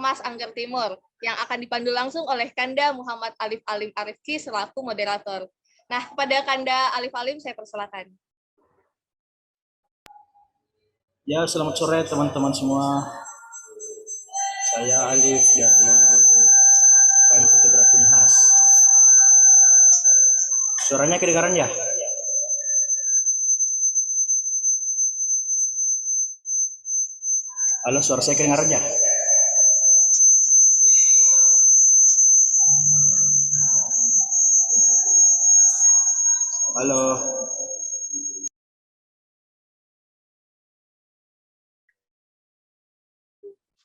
Mas Angger Timur yang akan dipandu langsung oleh Kanda Muhammad Alif Alim Arifki selaku moderator. Nah, kepada Kanda Alif Alim saya persilakan. Ya, selamat sore teman-teman semua. Saya Alif dari UKM Fotografi Unhas. Suaranya kedengaran ya? Halo, suara saya kedengaran ya? Halo.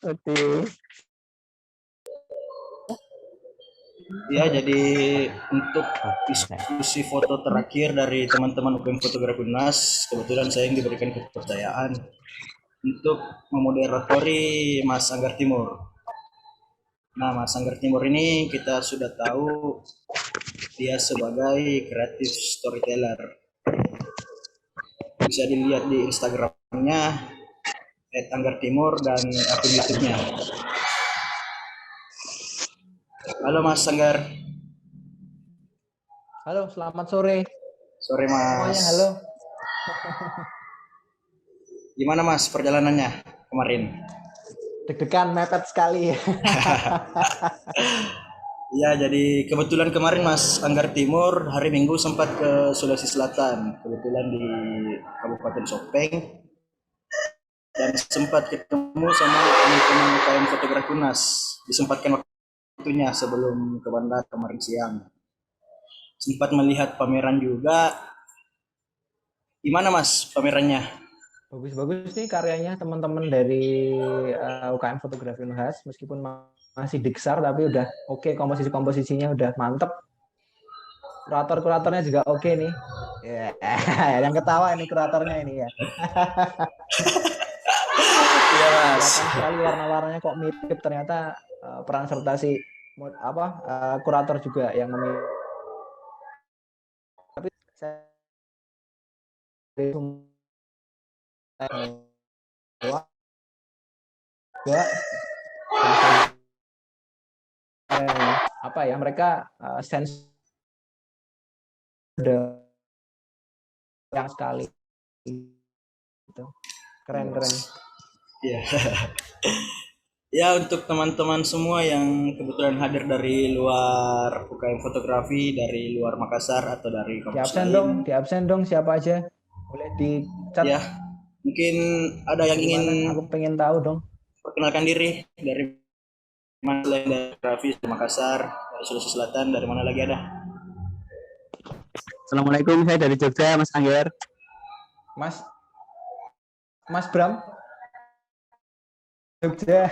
Oke. Ya, jadi untuk diskusi foto terakhir dari teman-teman UKM Fotografi Unhas, kebetulan saya yang diberikan kepercayaan untuk memoderatori Mas Angger Timur. Nah, Mas Angger Timur ini kita sudah tahu dia sebagai creative storyteller. Bisa dilihat di Instagramnya @anggertimur dan akun YouTube-nya. Halo Mas Angger. Halo, selamat sore. Sore Mas. Semuanya halo. Gimana Mas perjalanannya kemarin? Deg-degan, mepet sekali. Ya, jadi kebetulan kemarin Mas Angger Timur hari Minggu sempat ke Sulawesi Selatan, kebetulan di Kabupaten Sopeng, dan sempat ketemu sama teman-teman UKM Fotografi Unhas. Disempatkan waktunya sebelum ke bandar kemarin siang. Sempat melihat pameran juga. Gimana Mas pamerannya? Bagus-bagus nih karyanya teman-teman dari UKM Fotografi Unhas, meskipun masih diksar tapi udah oke, komposisinya udah mantep. Kuratornya juga oke nih. Yeah. Yang ketawa ini kuratornya ini ya. Iya Mas. Kelihatan sekali warna-warnanya kok mirip, ternyata peran serta si kurator juga yang memilih. Tapi saya apa ya, mereka sense udah yang sekali gitu. Keren. Ya. Ya, untuk teman-teman semua yang kebetulan hadir dari luar UKM Fotografi, dari luar Makassar atau dari kampus lain. Di absen dong siapa aja. Boleh di chat. Ya, mungkin ada yang ingin aku pengen tahu dong. Perkenalkan diri dari mana, dari Fotografi dari Makassar, dari Sulawesi Selatan, dari mana lagi ada? Assalamualaikum, saya dari Jogja, Mas Angger. Mas Bram. Jogja.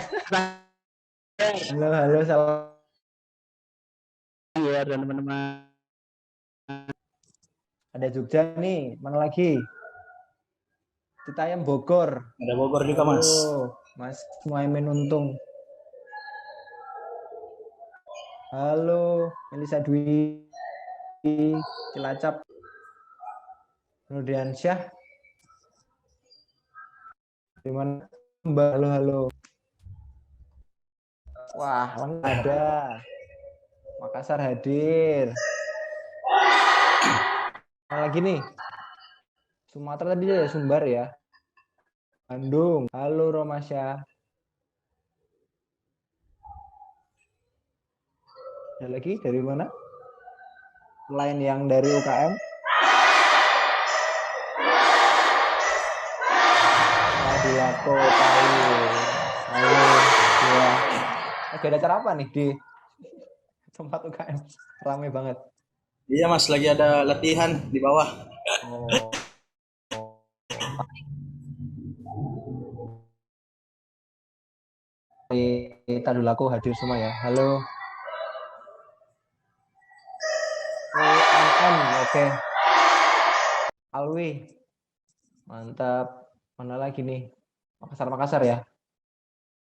Halo, salam. Angger dan teman-teman. Ada Jogja nih, mana lagi? Citayam Bogor. Ada Bogor juga, Mas. Mas Muhaimin Untung. Halo, Melisa Dwi. Cilacap. Nurdian Syah. Dimana Mbak? Halo. Wah, ada. Makassar hadir. Mana lagi nih? Sumatera tadi ya, Sumbar ya. Bandung. Halo Romasya. Ada lagi dari mana? Selain yang dari UKM? Tadulako, Palu. Halo. Ya. Lagi ada acara apa nih di tempat UKM? Ramai banget. Iya Mas, lagi ada latihan di bawah. Tadulako hadir semua ya. Halo. UNM, oke. Alwi. Mantap. Mana lagi nih? Makassar ya.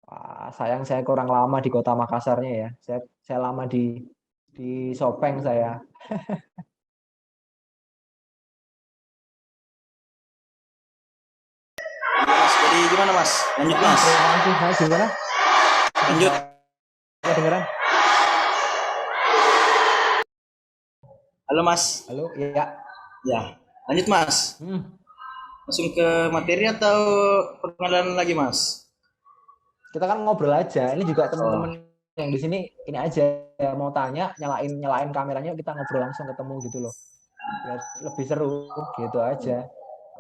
Wah, sayang saya kurang lama di kota Makassarnya ya. Saya lama di Sopeng saya. Mas, jadi gimana Mas? Lanjut Mas. Terima kasih. Gimana? Lanjut. Kedengeran? Halo Mas. Halo, iya. Ya, lanjut Mas. Hmm. Langsung ke materi atau perkenalan lagi Mas? Kita kan ngobrol aja. Ini juga Oh, teman-teman yang di sini ini aja ya, mau tanya, nyalain kameranya, kita ngobrol langsung ketemu gitu loh. Biar lebih seru gitu aja.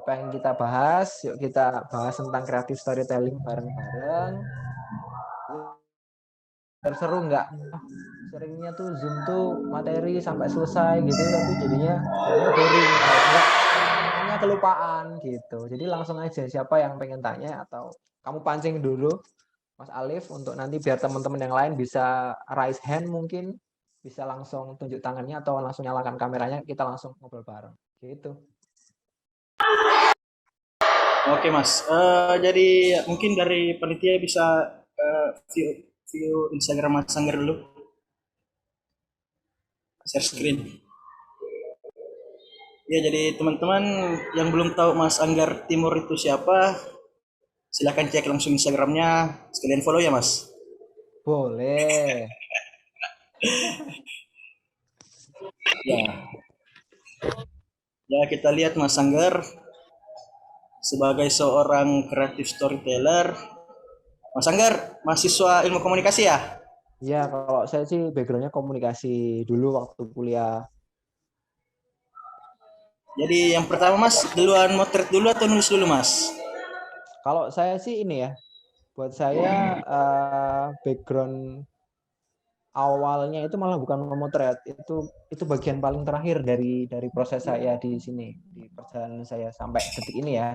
Apa yang kita bahas, yuk kita bahas tentang creative storytelling bareng-bareng. Seru nggak? Ah, seringnya tuh Zoom tuh materi sampai selesai gitu, tapi jadinya boring. Kalau enggak, tangannya kelupaan gitu. Jadi langsung aja siapa yang pengen tanya atau kamu pancing dulu Mas Alif untuk nanti biar teman-teman yang lain bisa raise hand mungkin bisa langsung tunjuk tangannya atau langsung nyalakan kameranya, kita langsung ngobrol bareng gitu. oke Mas. Jadi mungkin dari panitia bisa view Instagram Mas Angger dulu. Share screen. Ya, jadi teman-teman yang belum tahu Mas Anggar Timur itu siapa, silahkan cek langsung Instagramnya, sekalian follow ya Mas. Boleh. Ya, ya kita lihat Mas Anggar sebagai seorang creative storyteller. Mas Anggar, mahasiswa ilmu komunikasi ya? Ya, kalau saya sih backgroundnya komunikasi dulu waktu kuliah. Jadi yang pertama Mas, duluan motret dulu atau nulis dulu Mas? Kalau saya sih ini ya, buat saya background awalnya itu malah bukan memotret, itu bagian paling terakhir dari proses saya di sini, di perjalanan saya sampai detik ini ya.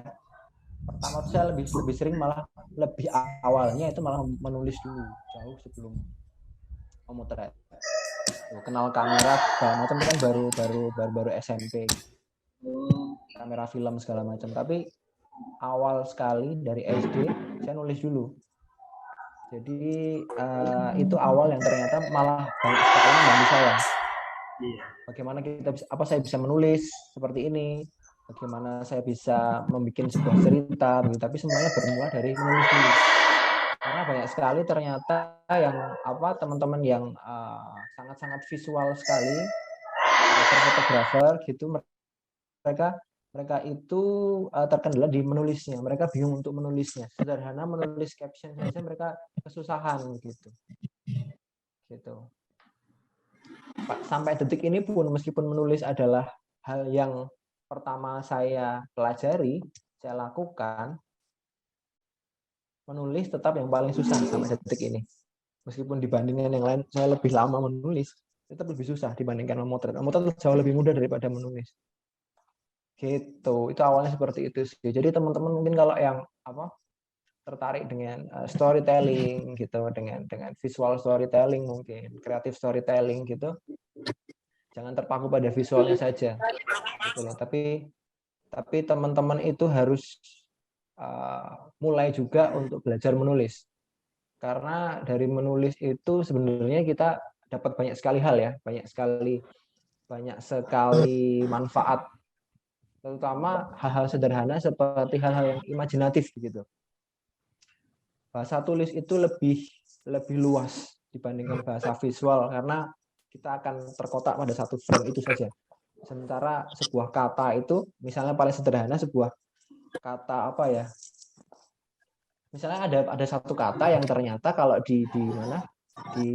Pertama saya lebih sering malah lebih awalnya itu malah menulis dulu jauh sebelum memotret. Tuh, kenal kamera segala macam itu kan baru SMP, kamera film segala macam. Tapi awal sekali dari SD saya nulis dulu. Jadi itu awal yang ternyata malah banyak sekali membantu saya. Bagaimana apa saya bisa menulis seperti ini, bagaimana saya bisa membuat sebuah cerita, tapi semuanya bermula dari menulis dulu. Karena banyak sekali ternyata yang teman-teman yang sangat-sangat visual sekali, fotografer gitu, mereka itu terkendala di menulisnya. Mereka bingung untuk menulisnya. Sederhana menulis caption saja mereka kesusahan gitu. Sampai detik ini pun meskipun menulis adalah hal yang pertama saya pelajari, saya lakukan, menulis tetap yang paling susah sampai detik ini. Meskipun dibandingkan yang lain saya lebih lama menulis, tetap lebih susah dibandingkan memotret. Memotret jauh lebih mudah daripada menulis. Gitu. Itu awalnya seperti itu sih. Jadi teman-teman mungkin kalau yang tertarik dengan storytelling gitu, dengan visual storytelling mungkin, creative storytelling gitu, jangan terpaku pada visualnya saja. Gitu loh. Tapi teman-teman itu harus mulai juga untuk belajar menulis. Karena dari menulis itu sebenarnya kita dapat banyak sekali hal ya, banyak sekali manfaat, terutama hal-hal sederhana seperti hal-hal yang imajinatif gitu. Bahasa tulis itu lebih luas dibandingkan bahasa visual karena kita akan terkotak pada satu frame itu saja. Sementara sebuah kata itu, misalnya paling sederhana sebuah kata misalnya ada satu kata yang ternyata kalau di mana di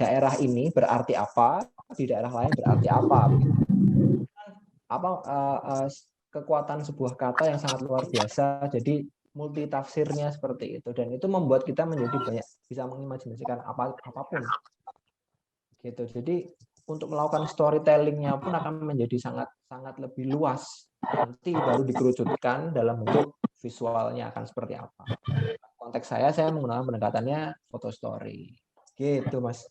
daerah ini berarti apa, di daerah lain berarti apa. Kekuatan sebuah kata yang sangat luar biasa. Jadi multi tafsirnya seperti itu, dan itu membuat kita menjadi banyak bisa mengimajinasikan apapun gitu. Jadi untuk melakukan storytellingnya pun akan menjadi sangat lebih luas, nanti baru dikerucutkan dalam bentuk visualnya akan seperti apa. Konteks saya menggunakan pendekatannya foto story gitu Mas.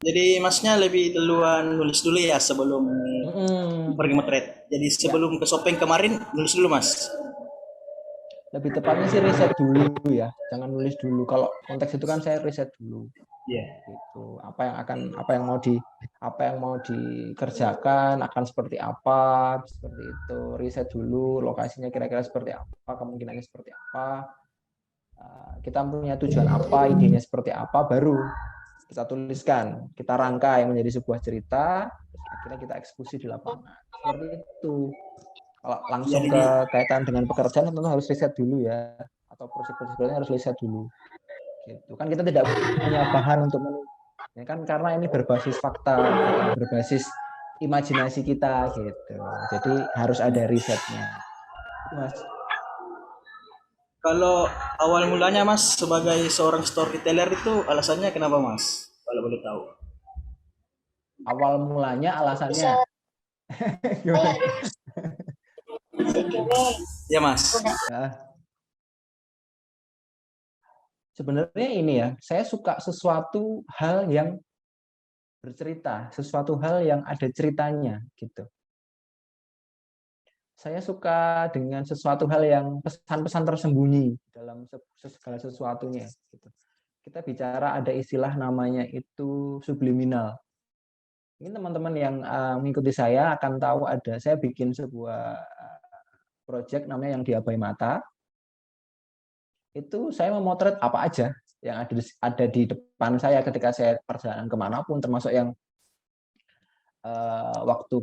Jadi masnya lebih duluan nulis dulu ya sebelum pergi motret. Jadi sebelum ke Sopeng kemarin nulis dulu Mas. Lebih tepatnya sih riset dulu ya, jangan nulis dulu. Kalau konteks itu kan saya riset dulu. Gitu. Apa yang mau dikerjakan akan seperti apa, seperti itu. Riset dulu lokasinya kira-kira seperti apa, kemungkinannya seperti apa. kita punya tujuan apa, idenya seperti apa, baru kita tuliskan, kita rangkai menjadi sebuah cerita, terus akhirnya kita eksekusi di lapangan. Seperti itu. Kalau langsung ke kaitan dengan pekerjaan tentu harus riset dulu ya, atau proyek-proyeknya harus riset dulu. Gitu. Kan kita tidak punya bahan untuk menulis, ya kan, karena ini berbasis fakta, berbasis imajinasi kita gitu. Jadi harus ada risetnya. Mas. Kalau awal mulanya Mas sebagai seorang storyteller itu alasannya kenapa Mas? Kalau boleh tahu. Awal mulanya alasannya gimana? Ya Mas. Ya. Sebenarnya ini ya, saya suka sesuatu hal yang bercerita, sesuatu hal yang ada ceritanya gitu. Saya suka dengan sesuatu hal yang pesan-pesan tersembunyi dalam segala sesuatunya gitu. Kita bicara ada istilah namanya itu subliminal. Ini teman-teman yang mengikuti saya akan tahu saya bikin sebuah project namanya yang Diabai Mata. Itu saya memotret apa aja yang ada di depan saya ketika saya perjalanan kemanapun, termasuk yang waktu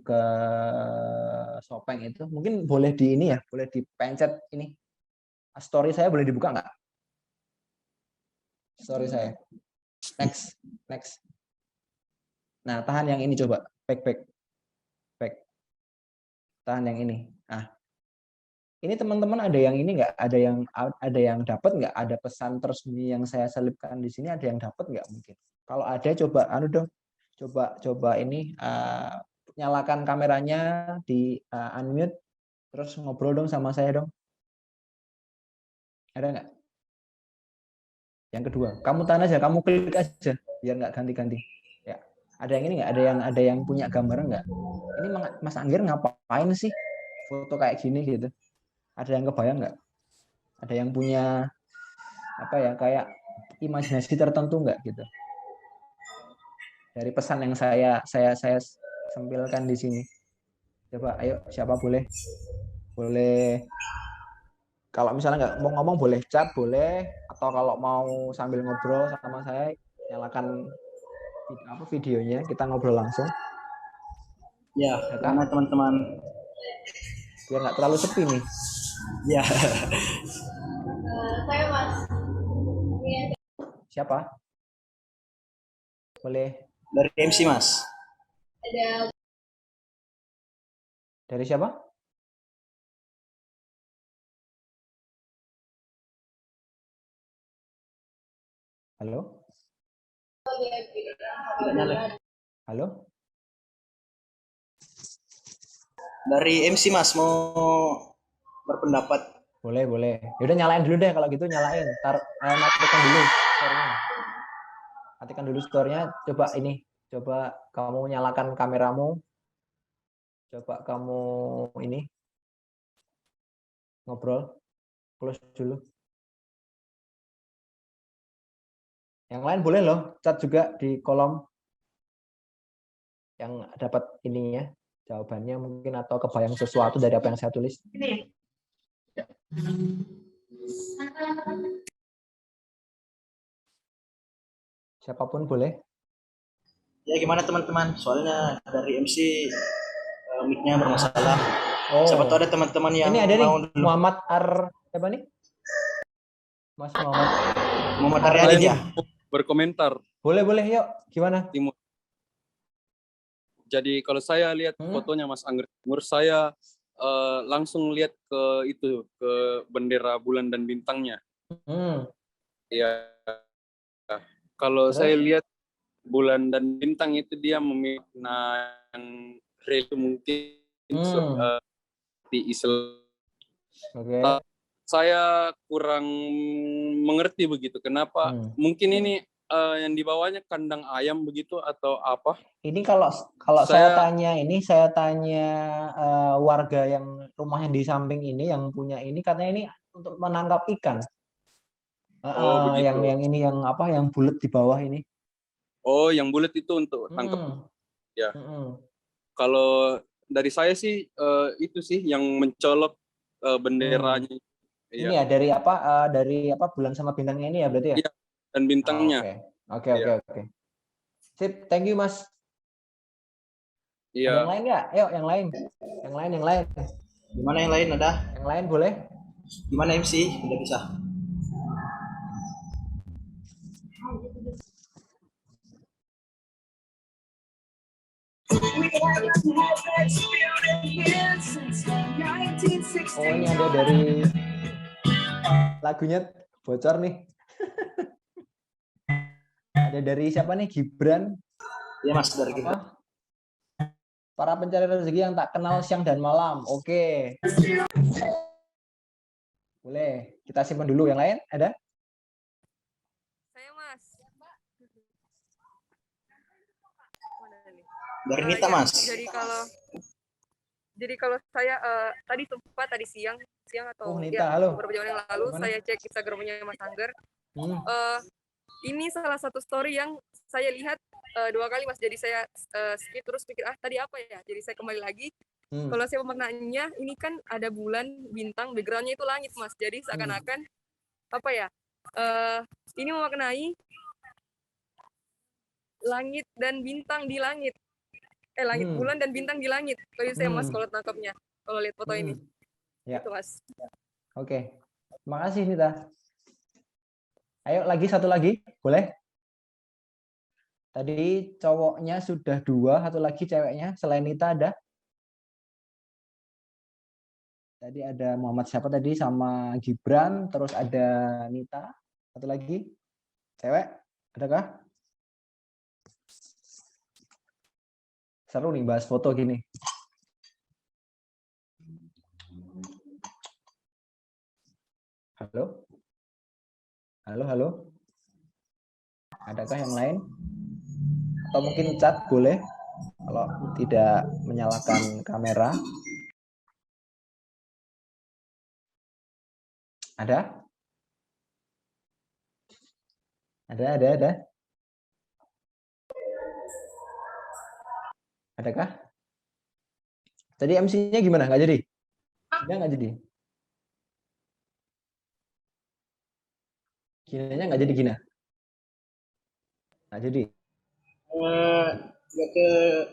ke Sopeng itu. Mungkin boleh di ini ya, boleh dipencet ini. Story saya boleh dibuka nggak? Story saya. Next. Nah, tahan yang ini coba. Back. Tahan yang ini. Nah, ini teman-teman ada yang ini nggak? Ada yang dapat nggak? Ada pesan tersembunyi yang saya selipkan di sini, ada yang dapat nggak mungkin? Kalau ada coba coba ini nyalakan kameranya, di unmute, terus ngobrol dong sama saya dong. Ada nggak? Yang kedua, kamu tahan aja, kamu klik aja, biar nggak ganti-ganti. Ya, ada yang ini nggak? Ada yang punya gambaran nggak? Ini Mas Anggir ngapain sih foto kayak gini gitu? Ada yang kebayang nggak? Ada yang punya apa ya, kayak imajinasi tertentu nggak gitu? Dari pesan yang saya sempilkan di sini. Coba, ayo, siapa boleh kalau misalnya nggak mau ngomong boleh chat, boleh, atau kalau mau sambil ngobrol sama saya nyalakan videonya, kita ngobrol langsung. Ya, karena teman-teman biar nggak terlalu sepi nih. Ya. Saya Mas. Siapa? Boleh. Dari MC Mas. Ada. Dari siapa? Halo? Halo? Dari MC Mas mau berpendapat. Boleh. Yaudah nyalain dulu deh kalau gitu, nyalain. Matikan dulu store-nya. Matikan dulu store-nya. Coba kamu nyalakan kameramu. Coba kamu ini ngobrol. Close dulu. Yang lain boleh loh, chat juga di kolom yang dapat ininya, jawabannya mungkin, atau kebayang sesuatu dari apa yang saya tulis. Siapapun boleh. Ya gimana teman-teman? Soalnya dari MC mic-nya bermasalah. Siapa tahu ada teman-teman yang ini ada nih, mau Muhammad siapa nih? Mas Muhammad Aryadi ya. Berkomentar. Boleh, yuk. Gimana? Timur. Jadi kalau saya lihat fotonya Mas Angger Timur, saya langsung lihat ke bendera bulan dan bintangnya. Ya. Kalau saya lihat bulan dan bintang itu dia memaknai real mungkin di Islam. Okay. Saya kurang mengerti begitu. Kenapa? Mungkin ini yang dibawanya kandang ayam begitu atau apa? Ini kalau saya tanya warga yang rumahnya di samping ini, yang punya ini, katanya ini untuk menangkap ikan. Yang ini yang bulat di bawah ini. Oh, yang bulat itu untuk tangkap. Ya. Kalau dari saya sih itu sih yang mencolok benderanya. Ini ya dari apa? Dari apa bulan sama bintangnya ini ya berarti ya? Iya, dan bintangnya. Oke. Sip, thank you Mas. Ada Iya. yang lain nggak? Ayo yang lain. Yang lain. Gimana yang lain ada? Yang lain boleh? Gimana MC? Udah bisa. Oh ini ada dari lagunya bocor nih. Ada dari siapa nih? Gibran. Iya Mas, dari kita. Para pencari rezeki yang tak kenal siang dan malam. Oke. Boleh. Kita simpan dulu. Yang lain ada? Saya Mas. Dari Nita Mas. Jadi kalau saya tadi siang atau Nita, halo. beberapa jam yang lalu Gimana? saya cek Instagramnya Mas Angger. Ini salah satu story yang saya lihat 2 kali Mas. Jadi saya skip terus pikir tadi apa ya. Jadi saya kembali lagi. Kalau saya pemaknaannya ini kan ada bulan, bintang, backgroundnya itu langit Mas. Jadi seakan-akan apa ya? Ini memaknai langit dan bintang di langit. Langit, bulan dan bintang di langit. Kalau saya Mas kalau tangkapnya. Kalau lihat foto ini. Ya. Itu Mas. Oke. Terima kasih Nita. Ayo lagi satu lagi, boleh? Tadi cowoknya sudah 2, satu lagi ceweknya. Selain Nita ada? Tadi ada Muhammad siapa tadi sama Gibran, terus ada Nita. Satu lagi. Cewek, adakah? Seru nih bahas foto gini. Halo? Halo? Adakah yang lain? Atau mungkin chat boleh? Kalau tidak menyalakan kamera. Ada? Ada. Adakah? Tadi MC-nya gimana? Nggak jadi? Nggak jadi. Ginanya nggak jadi Gina? Nggak jadi.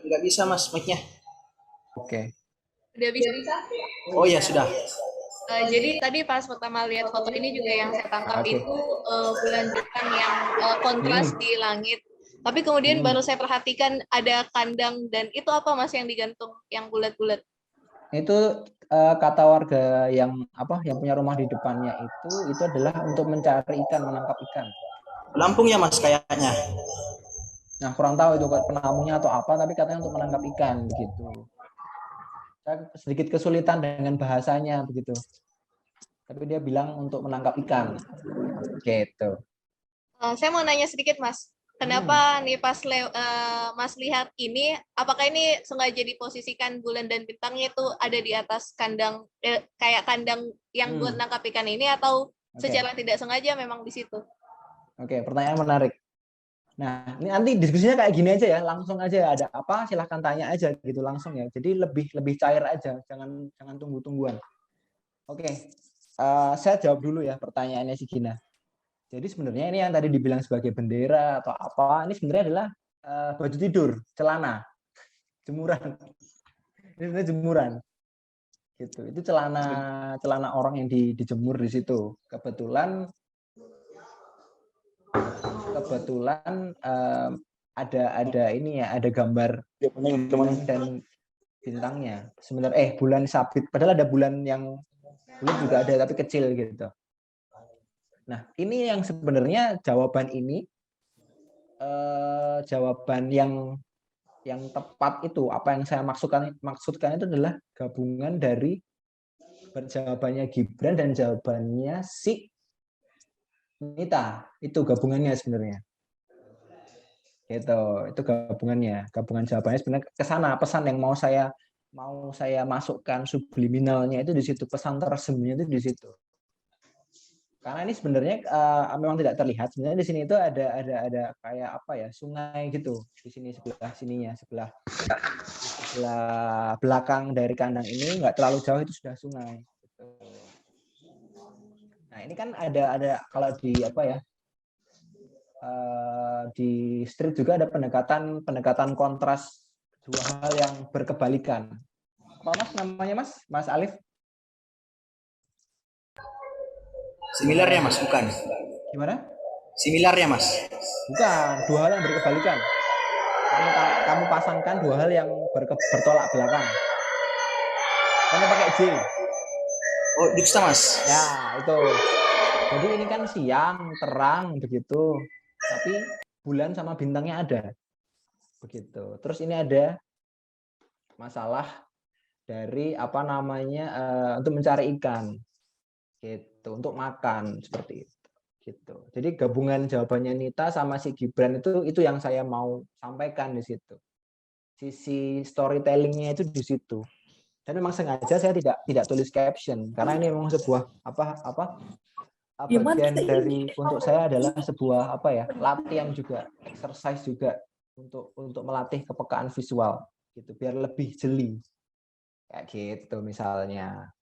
Nggak bisa Mas mic-nya. Oke. Udah bisa? Oh iya sudah. Jadi tadi pas pertama lihat foto ini juga yang saya tangkap itu bulan bintang yang kontras di langit. Tapi kemudian baru saya perhatikan ada kandang dan itu apa Mas yang digantung yang bulat-bulat? Itu kata warga yang punya rumah di depannya itu adalah untuk mencari ikan, menangkap ikan. Lampung ya Mas kayaknya. Nah kurang tahu itu penampungnya atau apa, tapi katanya untuk menangkap ikan begitu. Saya sedikit kesulitan dengan bahasanya begitu. Tapi dia bilang untuk menangkap ikan. Gitu. Saya mau nanya sedikit Mas. Kenapa nih pas Mas lihat ini, apakah ini sengaja diposisikan bulan dan bintangnya itu ada di atas kandang, kayak kandang yang buat nangkap ikan ini, atau secara tidak sengaja memang di situ? Oke, pertanyaan menarik. Nah, ini nanti diskusinya kayak gini aja ya, langsung aja ada apa silahkan tanya aja gitu langsung ya. Jadi lebih cair aja, jangan tunggu-tungguan. Oke, saya jawab dulu ya pertanyaannya si Gina. Jadi sebenarnya ini yang tadi dibilang sebagai bendera atau apa, ini sebenarnya adalah baju tidur, celana, jemuran. Ini sebenarnya jemuran. Gitu. Itu celana orang yang dijemur di situ. Kebetulan ada ini ya, ada gambar bulan dan bintangnya. Sebenarnya bulan sabit, padahal ada bulan yang bulan juga ada tapi kecil gitu. Nah, ini yang sebenarnya jawaban ini jawaban yang tepat itu, apa yang saya maksudkan itu adalah gabungan dari jawabannya Gibran dan jawabannya si Nita. Itu gabungannya sebenarnya. Itu gabungan jawabannya sebenarnya ke sana, pesan yang mau saya masukkan subliminalnya itu di situ, pesan tersembunyi itu di situ. Karena ini sebenarnya memang tidak terlihat. Sebenarnya di sini itu ada kayak apa ya, sungai gitu. Di sini sebelah belakang dari kandang ini nggak terlalu jauh itu sudah sungai. Gitu. Nah, ini kan ada kalau di apa ya? Di street juga ada pendekatan kontras dua hal yang berkebalikan. Apa Mas namanya Mas? Mas Alif? Similar ya Mas, bukan? Gimana? Similar ya Mas? Bukan, dua hal yang berkebalikan. Kamu pasangkan dua hal yang bertolak belakang. Hanya pakai J. Oh, juxta Mas. Ya, itu. Jadi ini kan siang, terang begitu. Tapi bulan sama bintangnya ada. Begitu. Terus ini ada masalah dari apa namanya untuk mencari ikan. Gitu, untuk makan seperti itu. Gitu. Jadi gabungan jawabannya Nita sama si Gibran itu yang saya mau sampaikan di situ. Sisi storytellingnya itu di situ. Dan memang sengaja saya tidak tulis caption karena ini memang sebuah bagian dari untuk saya adalah sebuah latihan juga, exercise juga untuk melatih kepekaan visual gitu biar lebih jeli kayak gitu misalnya.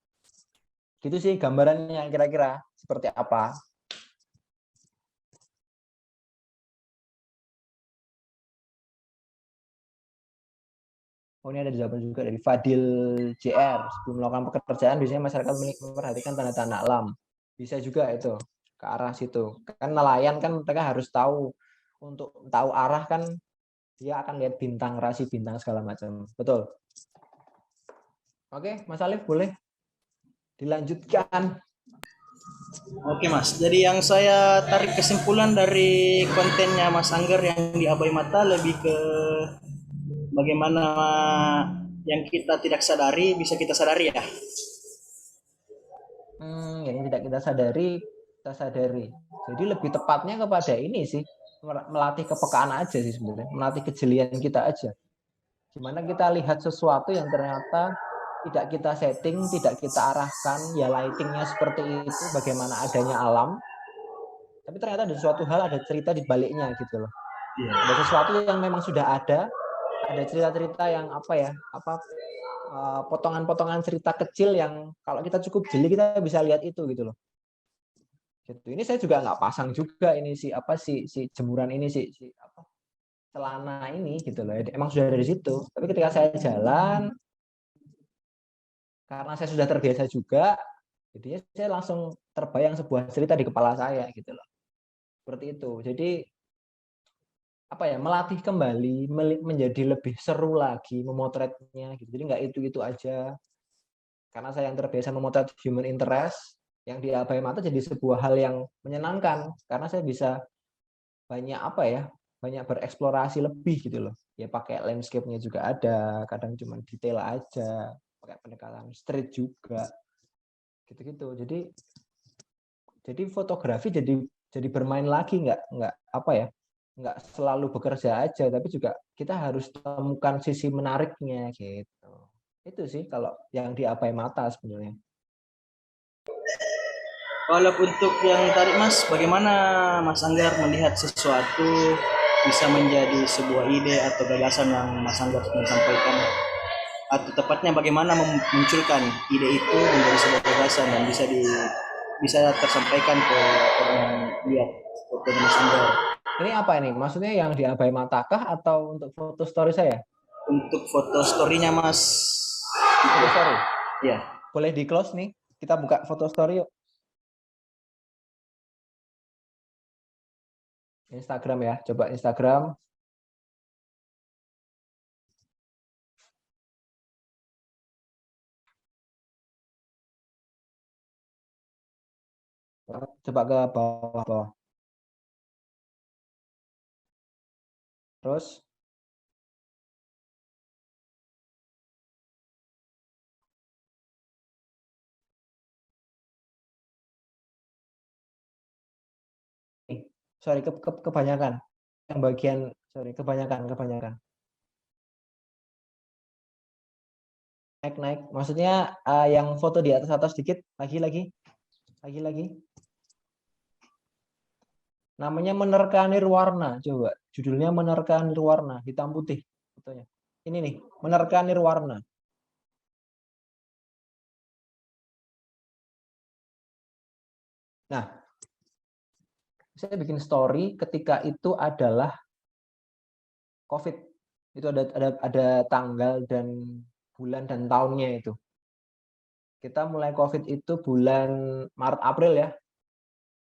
Gitu sih gambarannya kira-kira seperti apa. Oh, ini ada jawaban juga dari Fadil JR. Sebelum melakukan pekerjaan, biasanya masyarakat memperhatikan tanda-tanda alam. Bisa juga itu ke arah situ. Kan nelayan kan mereka harus tahu, untuk tahu arah kan dia akan lihat bintang, rasi bintang segala macam. Betul. Oke, Mas Alif boleh dilanjutkan. Oke Mas, jadi yang saya tarik kesimpulan dari kontennya Mas Angger yang di Abai Mata lebih ke bagaimana yang kita tidak sadari bisa kita sadari ya. Yang tidak kita sadari. Jadi lebih tepatnya kepada ini sih, melatih kepekaan aja sih sebenarnya, melatih kejelian kita aja. Gimana kita lihat sesuatu yang ternyata tidak kita setting, tidak kita arahkan, ya lightingnya seperti itu, bagaimana adanya alam, tapi ternyata ada sesuatu hal, ada cerita di baliknya gitu loh. Ada sesuatu yang memang sudah ada cerita-cerita yang potongan-potongan cerita kecil yang kalau kita cukup jeli kita bisa lihat itu gitu loh. Gitu. Ini saya juga nggak pasang juga ini si jemuran ini celana ini gitu loh. Emang sudah dari situ. Tapi ketika saya jalan, karena saya sudah terbiasa juga, jadinya saya langsung terbayang sebuah cerita di kepala saya gitu loh. Seperti itu. Jadi melatih kembali menjadi lebih seru lagi memotretnya gitu. Jadi nggak itu itu-aja. Karena saya yang terbiasa memotret human interest, yang di Abai Mata jadi sebuah hal yang menyenangkan karena saya bisa banyak banyak bereksplorasi lebih gitu loh. Ya pakai landscape-nya juga ada, kadang cuma detail aja, pakai pendekatan street juga. Gitu-gitu. Jadi fotografi jadi bermain lagi, nggak selalu bekerja aja, tapi juga kita harus temukan sisi menariknya gitu. Itu sih kalau yang di Abai Mata sebenarnya. Kalau untuk yang tadi Mas, bagaimana Mas Anggar melihat sesuatu bisa menjadi sebuah ide atau gagasan yang Mas Anggar sampaikan? Atau tepatnya bagaimana memunculkan ide itu menjadi sebuah gagasan dan bisa tersampaikan ke orang yang lihat fotonya Mas Anggar? Ini apa ini? Maksudnya yang di Abai Mata kah atau untuk foto story saya? Untuk foto story-nya Mas. Foto story? Iya. Boleh di close nih. Kita buka foto story yuk. Instagram ya, coba Instagram. Coba ke bawah. Terus sorry kebanyakan. Yang bagian kebanyakan. Naik. Maksudnya yang foto di atas sedikit, lagi. Namanya Menerka Nirwarna, coba. Judulnya Menerka Nirwarna, hitam putih fotonya. Ini nih, Menerka Nirwarna. Nah, saya bikin story ketika itu adalah COVID. Itu ada tanggal dan bulan dan tahunnya itu. Kita mulai COVID itu bulan Maret April ya.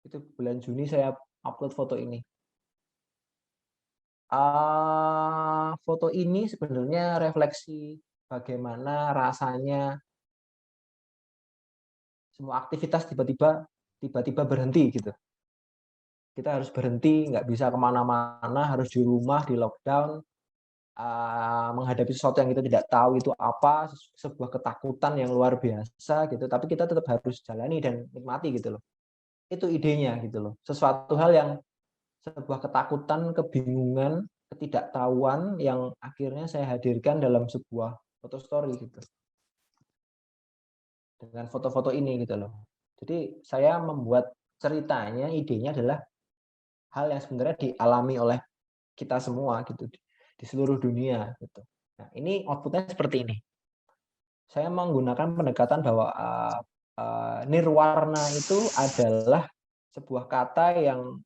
Itu bulan Juni saya upload foto ini. Foto ini sebenarnya refleksi bagaimana rasanya semua aktivitas tiba-tiba berhenti gitu. Kita harus berhenti, nggak bisa kemana-mana, harus di rumah, di lockdown, menghadapi sesuatu yang kita tidak tahu itu apa, sebuah ketakutan yang luar biasa gitu. Tapi kita tetap harus jalani dan nikmati gitu loh. Itu idenya gitu loh. Sesuatu hal yang sebuah ketakutan, kebingungan, ketidaktahuan yang akhirnya saya hadirkan dalam sebuah foto story gitu. Dengan foto-foto ini gitu loh. Jadi saya membuat ceritanya, idenya adalah hal yang sebenarnya dialami oleh kita semua gitu di seluruh dunia gitu. Nah, ini outputnya seperti ini. Saya menggunakan pendekatan bahwa nirwarna itu adalah sebuah kata yang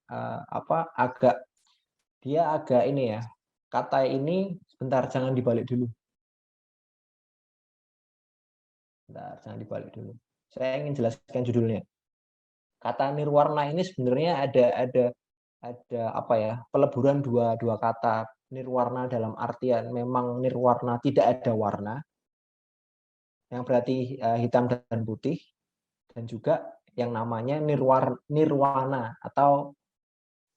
agak ini ya. Kata ini sebentar, jangan dibalik dulu. Bentar, jangan dibalik dulu. Saya ingin jelaskan judulnya. Kata nirwarna ini sebenarnya ada apa ya, peleburan dua kata. Nirwarna dalam artian memang nirwarna tidak ada warna, yang berarti hitam dan putih, dan juga yang namanya nirwana atau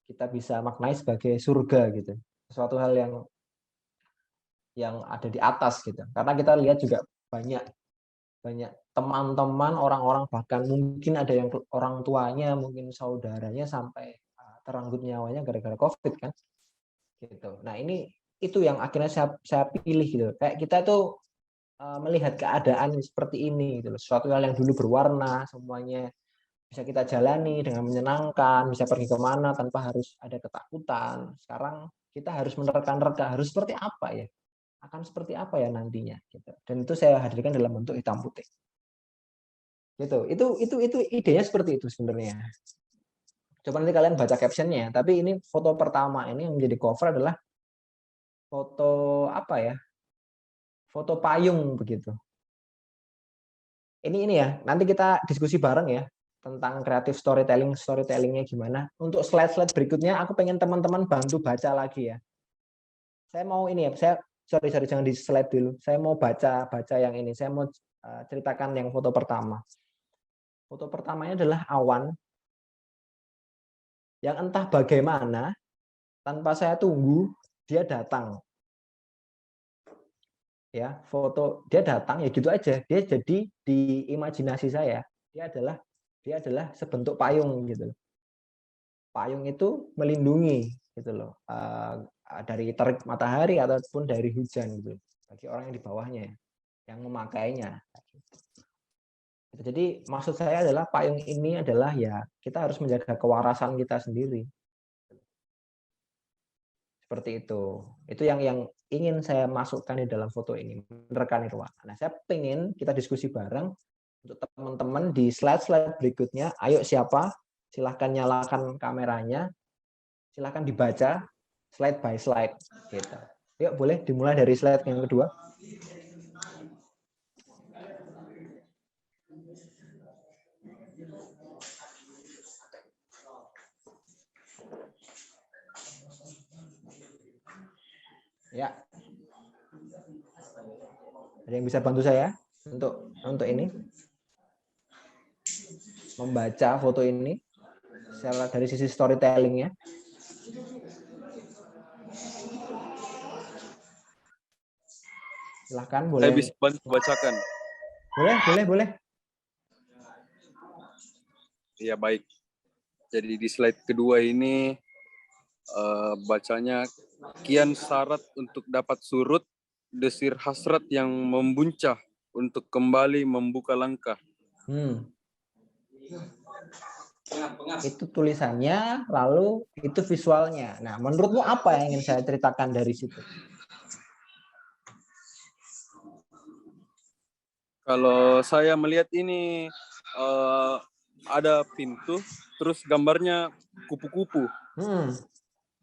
kita bisa maknai sebagai surga gitu, sesuatu hal yang ada di atas gitu. Karena kita lihat juga banyak teman-teman, orang-orang, bahkan mungkin ada yang orang tuanya, mungkin saudaranya sampai terenggut nyawanya gara-gara COVID kan gitu. Nah, itu yang akhirnya saya pilih gitu. Kayak kita tuh melihat keadaan seperti ini gitu loh. Sesuatu hal yang dulu berwarna, semuanya bisa kita jalani dengan menyenangkan, bisa pergi kemana tanpa harus ada ketakutan. Sekarang kita harus menerka-nerka, harus seperti apa ya? Akan seperti apa ya nantinya gitu. Dan itu saya hadirkan dalam bentuk hitam putih. Gitu. Itu idenya seperti itu sebenarnya. Coba nanti kalian baca captionnya. Tapi ini foto pertama ini yang menjadi cover adalah foto apa ya? Foto payung begitu. Ini ya, nanti kita diskusi bareng ya tentang kreatif storytellingnya gimana. Untuk slide-slide berikutnya, aku pengen teman-teman bantu baca lagi ya. Saya mau ini ya, sorry jangan di slide dulu. Saya mau baca yang ini. Saya mau ceritakan yang foto pertama. Foto pertamanya adalah awan yang entah bagaimana tanpa saya tunggu dia datang. Ya, foto dia datang ya gitu aja. Dia jadi di imajinasi saya, dia adalah sebentuk payung gitu. Payung itu melindungi gitu loh. Dari terik matahari ataupun dari hujan gitu. Bagi orang yang di bawahnya yang memakainya. Jadi maksud saya adalah payung ini adalah ya kita harus menjaga kewarasan kita sendiri. Seperti itu. Itu yang ingin saya masukkan di dalam foto ini, menerka nirwana. Nah, saya pengen kita diskusi bareng untuk teman-teman di slide-slide berikutnya. Ayo siapa? Silahkan nyalakan kameranya. Silahkan dibaca slide by slide. Gitu. Yuk, boleh dimulai dari slide yang kedua. Ya. Ada yang bisa bantu saya untuk ini? Membaca foto ini secara dari sisi storytelling-nya. Silahkan, boleh. Saya bisa bantu bacakan. Boleh. Iya, baik. Jadi di slide kedua ini bacanya, kian syarat untuk dapat surut, desir hasrat yang membuncah untuk kembali membuka langkah. Itu tulisannya, lalu itu visualnya. Nah, menurutmu apa yang ingin saya ceritakan dari situ? Kalau saya melihat ini ada pintu, terus gambarnya kupu-kupu.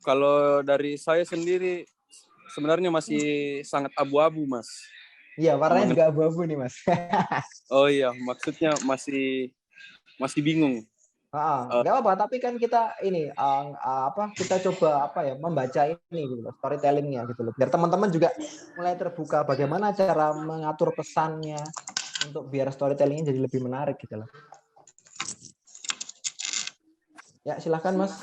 Kalau dari saya sendiri sebenarnya masih sangat abu-abu, Mas. Iya, warnanya juga abu-abu nih, Mas. Oh iya, maksudnya masih bingung. Nggak apa-apa, tapi kan kita ini kita coba membaca ini gitu loh, storytellingnya gitu loh, biar teman-teman juga mulai terbuka bagaimana cara mengatur pesannya untuk biar storytellingnya jadi lebih menarik gitu loh. Ya, silahkan Mas.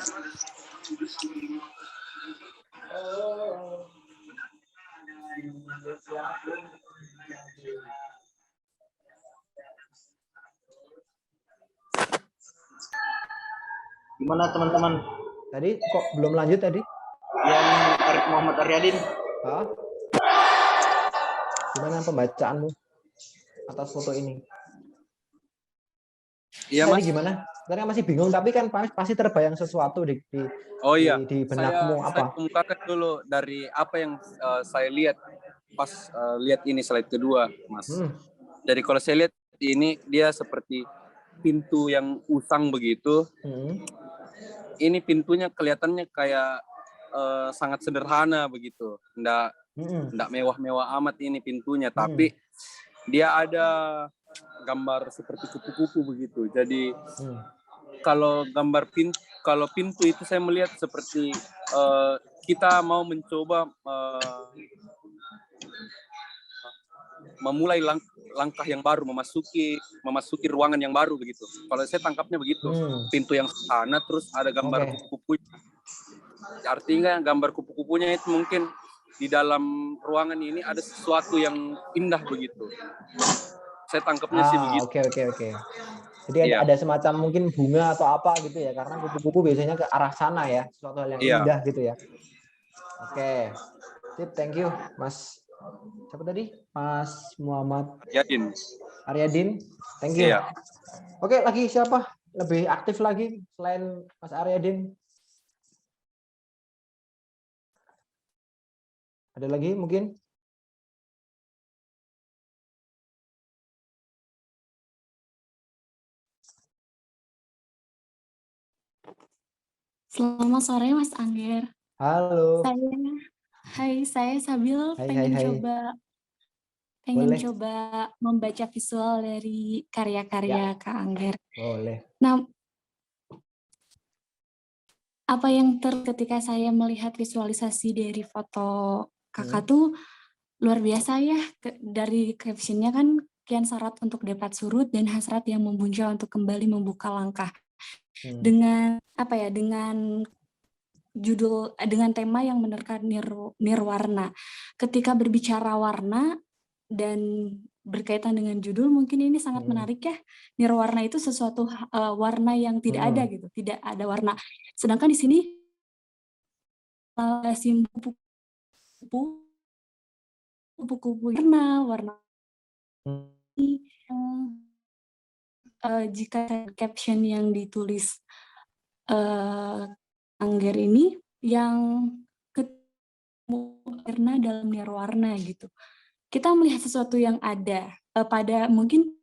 Gimana teman-teman? Tadi kok belum lanjut tadi? Yang Muhammad Aryadin. Gimana pembacaanmu atas foto ini? Iya, Mas. Mas. Gimana? Sebenarnya masih bingung, tapi kan pasti terbayang sesuatu di benakmu apa? Saya kemukakan dulu dari apa yang saya lihat pas lihat ini slide kedua, Mas. Dari kalau saya lihat ini dia seperti pintu yang usang begitu. Ini pintunya kelihatannya kayak sangat sederhana begitu. Nggak mewah-mewah amat ini pintunya, tapi dia ada gambar seperti kupu-kupu begitu. Jadi kalau pintu itu saya melihat seperti kita mau mencoba memulai langkah yang baru, memasuki ruangan yang baru begitu. Kalau saya tangkapnya begitu, pintu yang sana terus ada gambar kupu-kupu. Artinya gambar kupu-kupunya itu mungkin di dalam ruangan ini ada sesuatu yang indah begitu. Saya tangkapnya sih begitu. Oke. Jadi ada semacam mungkin bunga atau apa gitu ya, karena kupu-kupu biasanya ke arah sana ya, sesuatu hal yang indah gitu ya. Oke. Sip, thank you, Mas. Siapa tadi? Mas Muhammad Aryadin. Thank you. Iya. Oke, lagi siapa? Lebih aktif lagi selain Mas Aryadin? Ada lagi mungkin? Selamat sore Mas Angger. Halo. Saya Sabil, pengen coba membaca visual dari karya-karya Kak Angger. Boleh. Nah, apa yang ketika saya melihat visualisasi dari foto Kakak tuh luar biasa ya. Dari captionnya kan kian syarat untuk dapat surut dan hasrat yang membuncah untuk kembali membuka langkah. Dengan judul dengan tema yang menerka nirwarna. Ketika berbicara warna dan berkaitan dengan judul, mungkin ini sangat menarik ya. Nirwarna itu sesuatu warna yang tidak ada gitu, tidak ada warna. Sedangkan di sini simbol kupu-kupu warna jika caption yang ditulis Angger ini yang ketemu karena dalam nirwarna gitu. Kita melihat sesuatu yang ada pada mungkin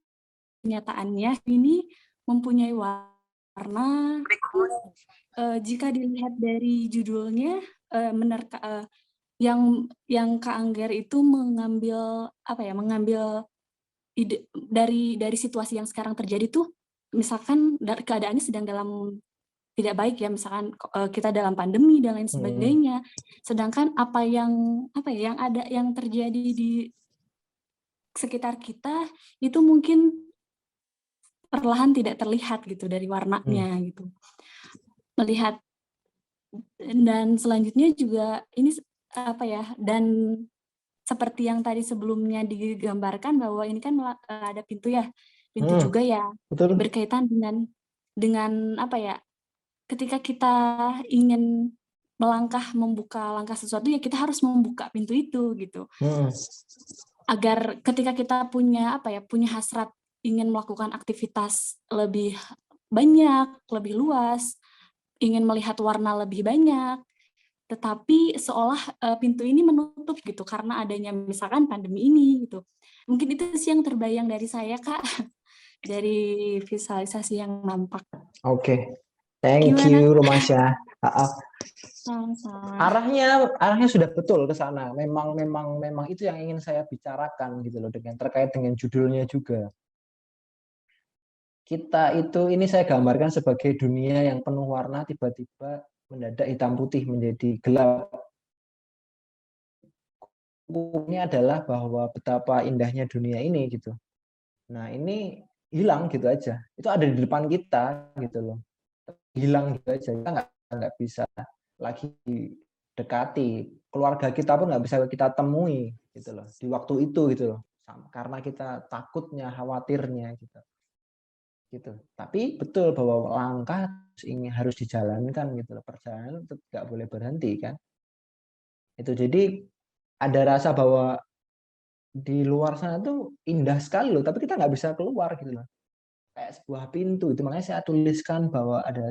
kenyataannya ini mempunyai warna. Jika dilihat dari judulnya yang Kak Angger itu mengambil ide dari situasi yang sekarang terjadi tuh, misalkan keadaannya sedang dalam tidak baik ya, misalkan kita dalam pandemi dan lain sebagainya. Sedangkan apa yang terjadi di sekitar kita itu mungkin perlahan tidak terlihat gitu dari warnanya gitu. Melihat dan selanjutnya juga ini dan seperti yang tadi sebelumnya digambarkan bahwa ini kan ada pintu ya. Pintu juga ya. Betul. Berkaitan dengan ketika kita ingin membuka langkah sesuatu ya kita harus membuka pintu itu gitu. Agar ketika kita punya hasrat ingin melakukan aktivitas lebih banyak, lebih luas, ingin melihat warna lebih banyak, tetapi seolah pintu ini menutup gitu karena adanya misalkan pandemi ini gitu. Mungkin itu sih yang terbayang dari saya, Kak. dari visualisasi yang nampak. Oke. Thank Gimana? you Romasya. Sama-sama. Arahnya sudah betul ke sana. Memang itu yang ingin saya bicarakan gitu loh, dengan terkait dengan judulnya juga. Kita itu, ini saya gambarkan sebagai dunia yang penuh warna tiba-tiba mendadak hitam putih menjadi gelap. Ini adalah bahwa betapa indahnya dunia ini gitu. Nah, ini hilang gitu aja. Itu ada di depan kita gitu loh. Hilang gitu aja. Kita nggak bisa lagi dekati. Keluarga kita pun nggak bisa kita temui gitu loh di waktu itu gitu loh. Karena kita takutnya, khawatirnya gitu. Tapi betul bahwa langkah ini harus dijalankan gitu loh. Perjalanan itu nggak boleh berhenti kan. Itu jadi ada rasa bahwa di luar sana tuh indah sekali loh, tapi kita nggak bisa keluar gitu loh. Kayak sebuah pintu itu, makanya saya tuliskan bahwa ada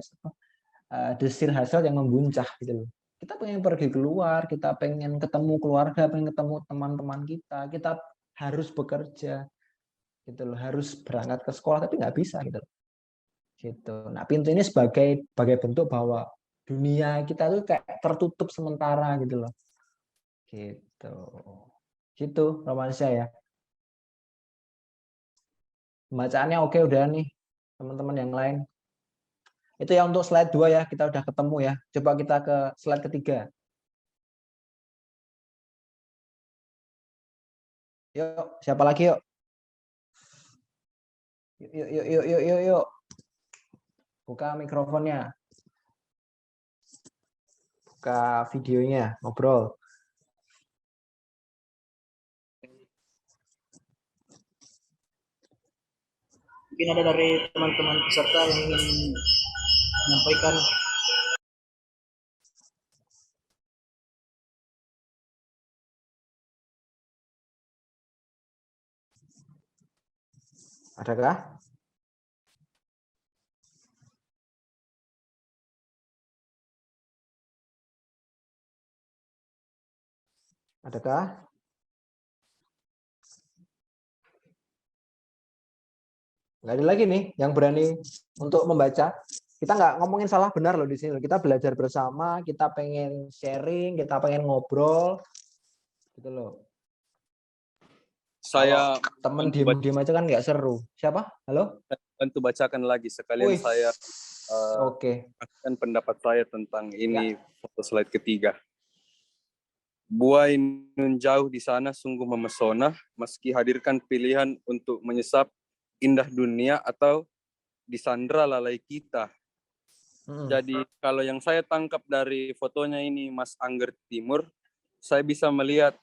desir hasrat yang membuncah gitu loh. Kita pengen pergi keluar, kita pengen ketemu keluarga, pengen ketemu teman-teman kita harus bekerja gitu loh, harus berangkat ke sekolah tapi nggak bisa gitu loh. Gitu. Nah, pintu ini sebagai bentuk bahwa dunia kita tuh kayak tertutup sementara gitu loh. Gitu. Gitu Romansyah ya. Pembacaannya oke udah nih teman-teman yang lain. Itu ya untuk slide 2 ya, kita udah ketemu ya. Coba kita ke slide ketiga. Yuk, siapa lagi yuk? Yuk. Buka mikrofonnya. Buka videonya, ngobrol. Mungkin ada dari teman-teman peserta yang ingin menyampaikan. Adakah? Adakah? Nggak ada lagi nih yang berani untuk membaca. Kita nggak ngomongin salah benar loh di sini. Kita belajar bersama, kita pengen sharing, kita pengen ngobrol, gitu loh. Saya temen diem aja kan nggak seru. Siapa? Halo? Bantu bacakan lagi sekalian. Uish. Saya akan pendapat saya tentang ini ya. Foto slide ketiga. Buai nun jauh di sana sungguh memesona, meski hadirkan pilihan untuk menyesap indah dunia atau disandra lalai kita. Jadi kalau yang saya tangkap dari fotonya ini Mas Angger Timur, saya bisa melihat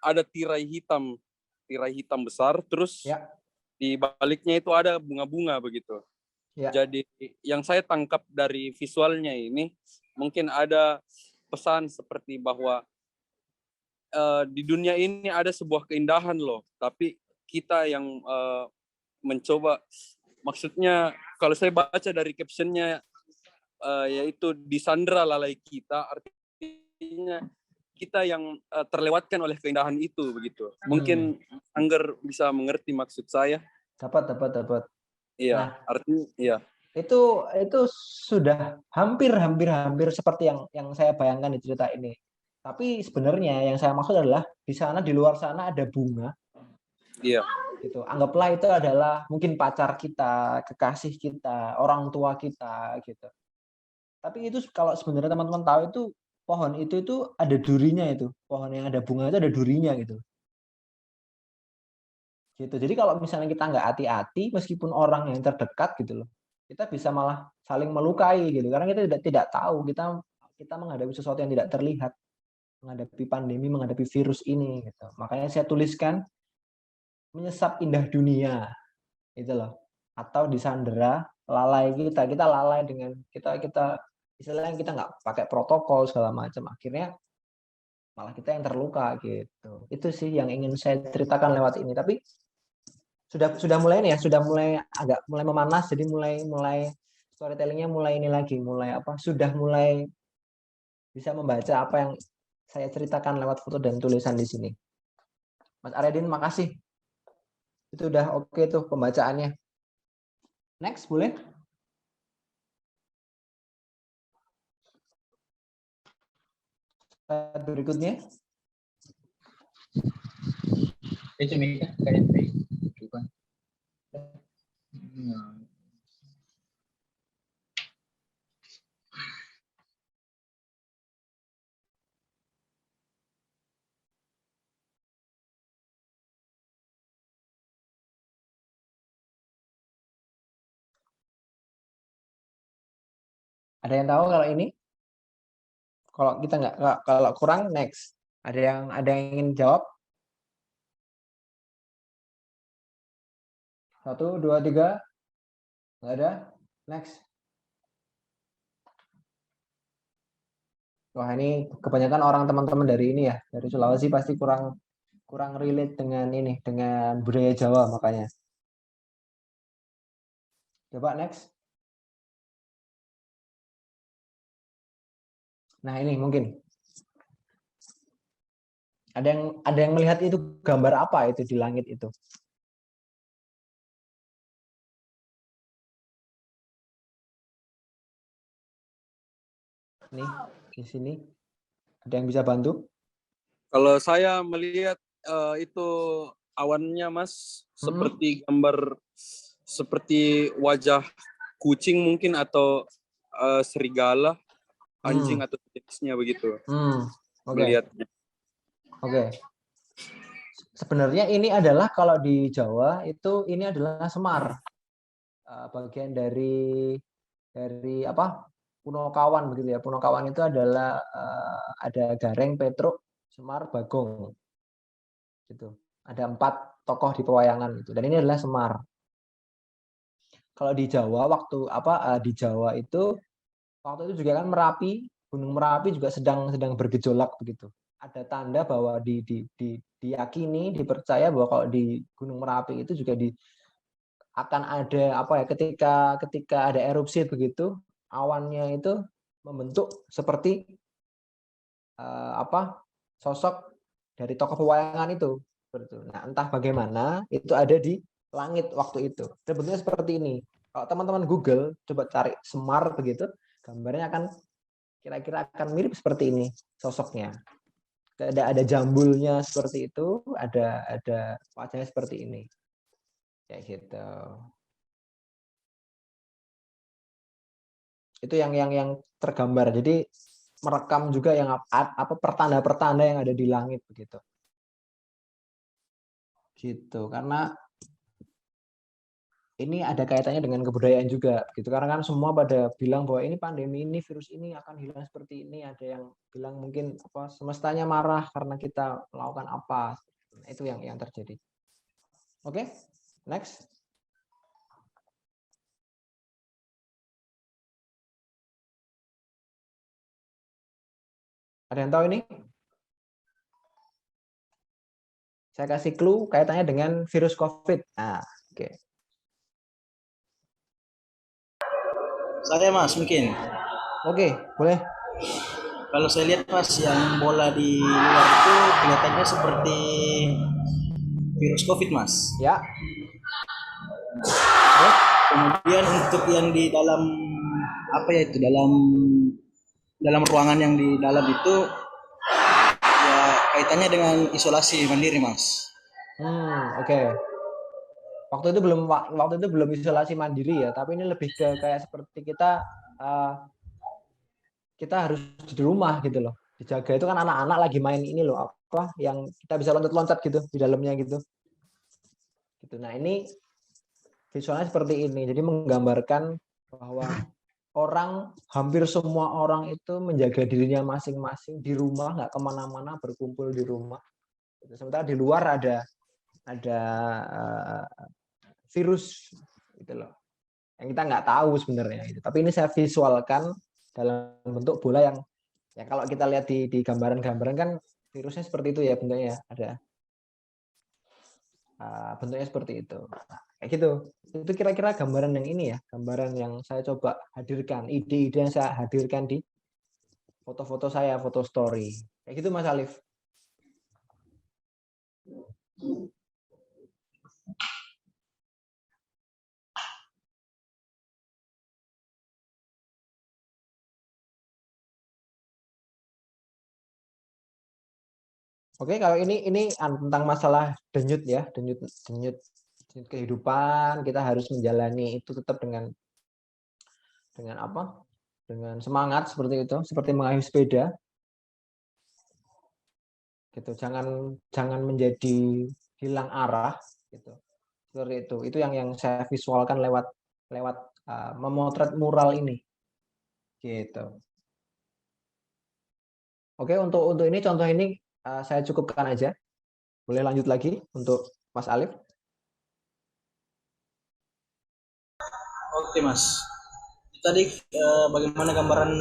ada tirai hitam besar, terus ya. Di baliknya itu ada bunga-bunga begitu. Ya. Jadi yang saya tangkap dari visualnya ini mungkin ada pesan seperti bahwa di dunia ini ada sebuah keindahan loh, tapi kita yang mencoba, maksudnya kalau saya baca dari captionnya yaitu disandra lalai kita, artinya kita yang terlewatkan oleh keindahan itu begitu. Mungkin Angger bisa mengerti maksud saya. Dapat. Iya, nah, artinya iya. Itu sudah hampir seperti yang saya bayangkan di cerita ini. Tapi sebenarnya yang saya maksud adalah di sana, di luar sana ada bunga. Iya. Gitu. Anggaplah itu adalah mungkin pacar kita, kekasih kita, orang tua kita gitu. Tapi itu kalau sebenarnya teman-teman tahu itu pohon itu ada durinya itu. Pohon yang ada bunga itu ada durinya gitu. Gitu. Jadi kalau misalnya kita nggak hati-hati, meskipun orang yang terdekat gitu loh, kita bisa malah saling melukai gitu. Karena kita tidak tahu, kita menghadapi sesuatu yang tidak terlihat, menghadapi pandemi, menghadapi virus ini gitu. Makanya saya tuliskan menyesap indah dunia itu loh, atau disandera lalai kita lalai dengan kita istilahnya kita nggak pakai protokol segala macam, akhirnya malah kita yang terluka gitu. Itu sih yang ingin saya ceritakan lewat ini. Tapi sudah mulai nih ya, sudah mulai agak mulai memanas, jadi mulai storytellingnya mulai ini lagi, sudah mulai bisa membaca apa yang saya ceritakan lewat foto dan tulisan di sini. Mas Aredin, makasih. Itu udah oke tuh pembacaannya. Next, boleh? Berikutnya. Ada yang tahu kalau ini? Kalau kita nggak, kalau kurang next. Ada yang ingin jawab? 1, 2, 3. Nggak ada? Next. Wah, ini kebanyakan orang teman-teman dari ini ya, dari Sulawesi pasti kurang relate dengan ini, dengan budaya Jawa makanya. Coba next. Nah, ini mungkin ada yang melihat itu gambar apa itu di langit itu? Nih, di sini. Ada yang bisa bantu? Kalau saya melihat itu awannya, Mas, seperti gambar, seperti wajah kucing mungkin, atau serigala, anjing atau jenisnya begitu. Melihatnya. Oke. Sebenarnya ini adalah kalau di Jawa itu ini adalah semar. Bagian dari apa? Punokawan begitu ya. Punokawan itu adalah ada Gareng, Petruk, Semar, Bagong. Gitu. Ada 4 tokoh di pewayangan itu. Dan ini adalah Semar. Kalau di Jawa di Jawa itu waktu itu juga kan Merapi, Gunung Merapi juga sedang bergejolak begitu. Ada tanda bahwa diyakini, dipercaya bahwa kalau di Gunung Merapi itu juga akan ada ketika ada erupsi begitu, awannya itu membentuk seperti sosok dari tokoh pewayangan itu. Nah, entah bagaimana itu ada di langit waktu itu. Dan bentuknya seperti ini. Kalau teman-teman Google coba cari Semar begitu, gambarnya akan kira-kira akan mirip seperti ini sosoknya. Ada jambulnya seperti itu, ada wajahnya seperti ini. Kayak gitu. Itu yang tergambar. Jadi merekam juga yang pertanda-pertanda yang ada di langit begitu. Gitu. Karena ini ada kaitannya dengan kebudayaan juga gitu. Karena kan semua pada bilang bahwa ini pandemi ini, virus ini akan hilang seperti ini. Ada yang bilang mungkin semestanya marah karena kita melakukan apa. Nah, itu yang terjadi. Oke, next. Ada yang tahu ini? Saya kasih clue kaitannya dengan virus COVID. Nah, oke. Saya, Mas, mungkin. Oke, boleh. Kalau saya lihat, Mas, yang bola di luar itu kelihatannya seperti virus COVID, Mas. Ya. Kemudian untuk yang di dalam dalam ruangan yang di dalam itu ya kaitannya dengan isolasi mandiri, Mas. Oke. Waktu itu belum isolasi mandiri ya, tapi ini lebih ke kayak seperti kita harus di rumah gitu loh. Dijaga itu kan anak-anak lagi main ini loh, yang kita bisa loncat-loncat gitu di dalamnya gitu. Nah, ini visualnya seperti ini. Jadi menggambarkan bahwa hampir semua orang itu menjaga dirinya masing-masing di rumah, nggak kemana-mana, berkumpul di rumah. Sementara di luar ada virus gitu loh, yang kita nggak tahu sebenarnya itu. Tapi ini saya visualkan dalam bentuk bola yang kalau kita lihat di gambaran-gambaran kan virusnya seperti itu ya bentuknya, ada bentuknya seperti itu. Nah, kayak gitu. Itu kira-kira gambaran yang ini ya, gambaran yang saya coba hadirkan, ide-ide yang saya hadirkan di foto-foto saya, foto story. Kayak gitu, Mas Alif. Oke, kalau ini tentang masalah denyut ya, denyut kehidupan, kita harus menjalani itu tetap dengan apa? Dengan semangat seperti itu, seperti mengayuh sepeda. Gitu. Jangan menjadi hilang arah gitu. Seperti itu. Itu yang saya visualkan lewat memotret mural ini. Gitu. Oke, untuk ini contoh ini saya cukupkan aja. Boleh lanjut lagi untuk Mas Alif? Oke Mas. Tadi bagaimana gambaran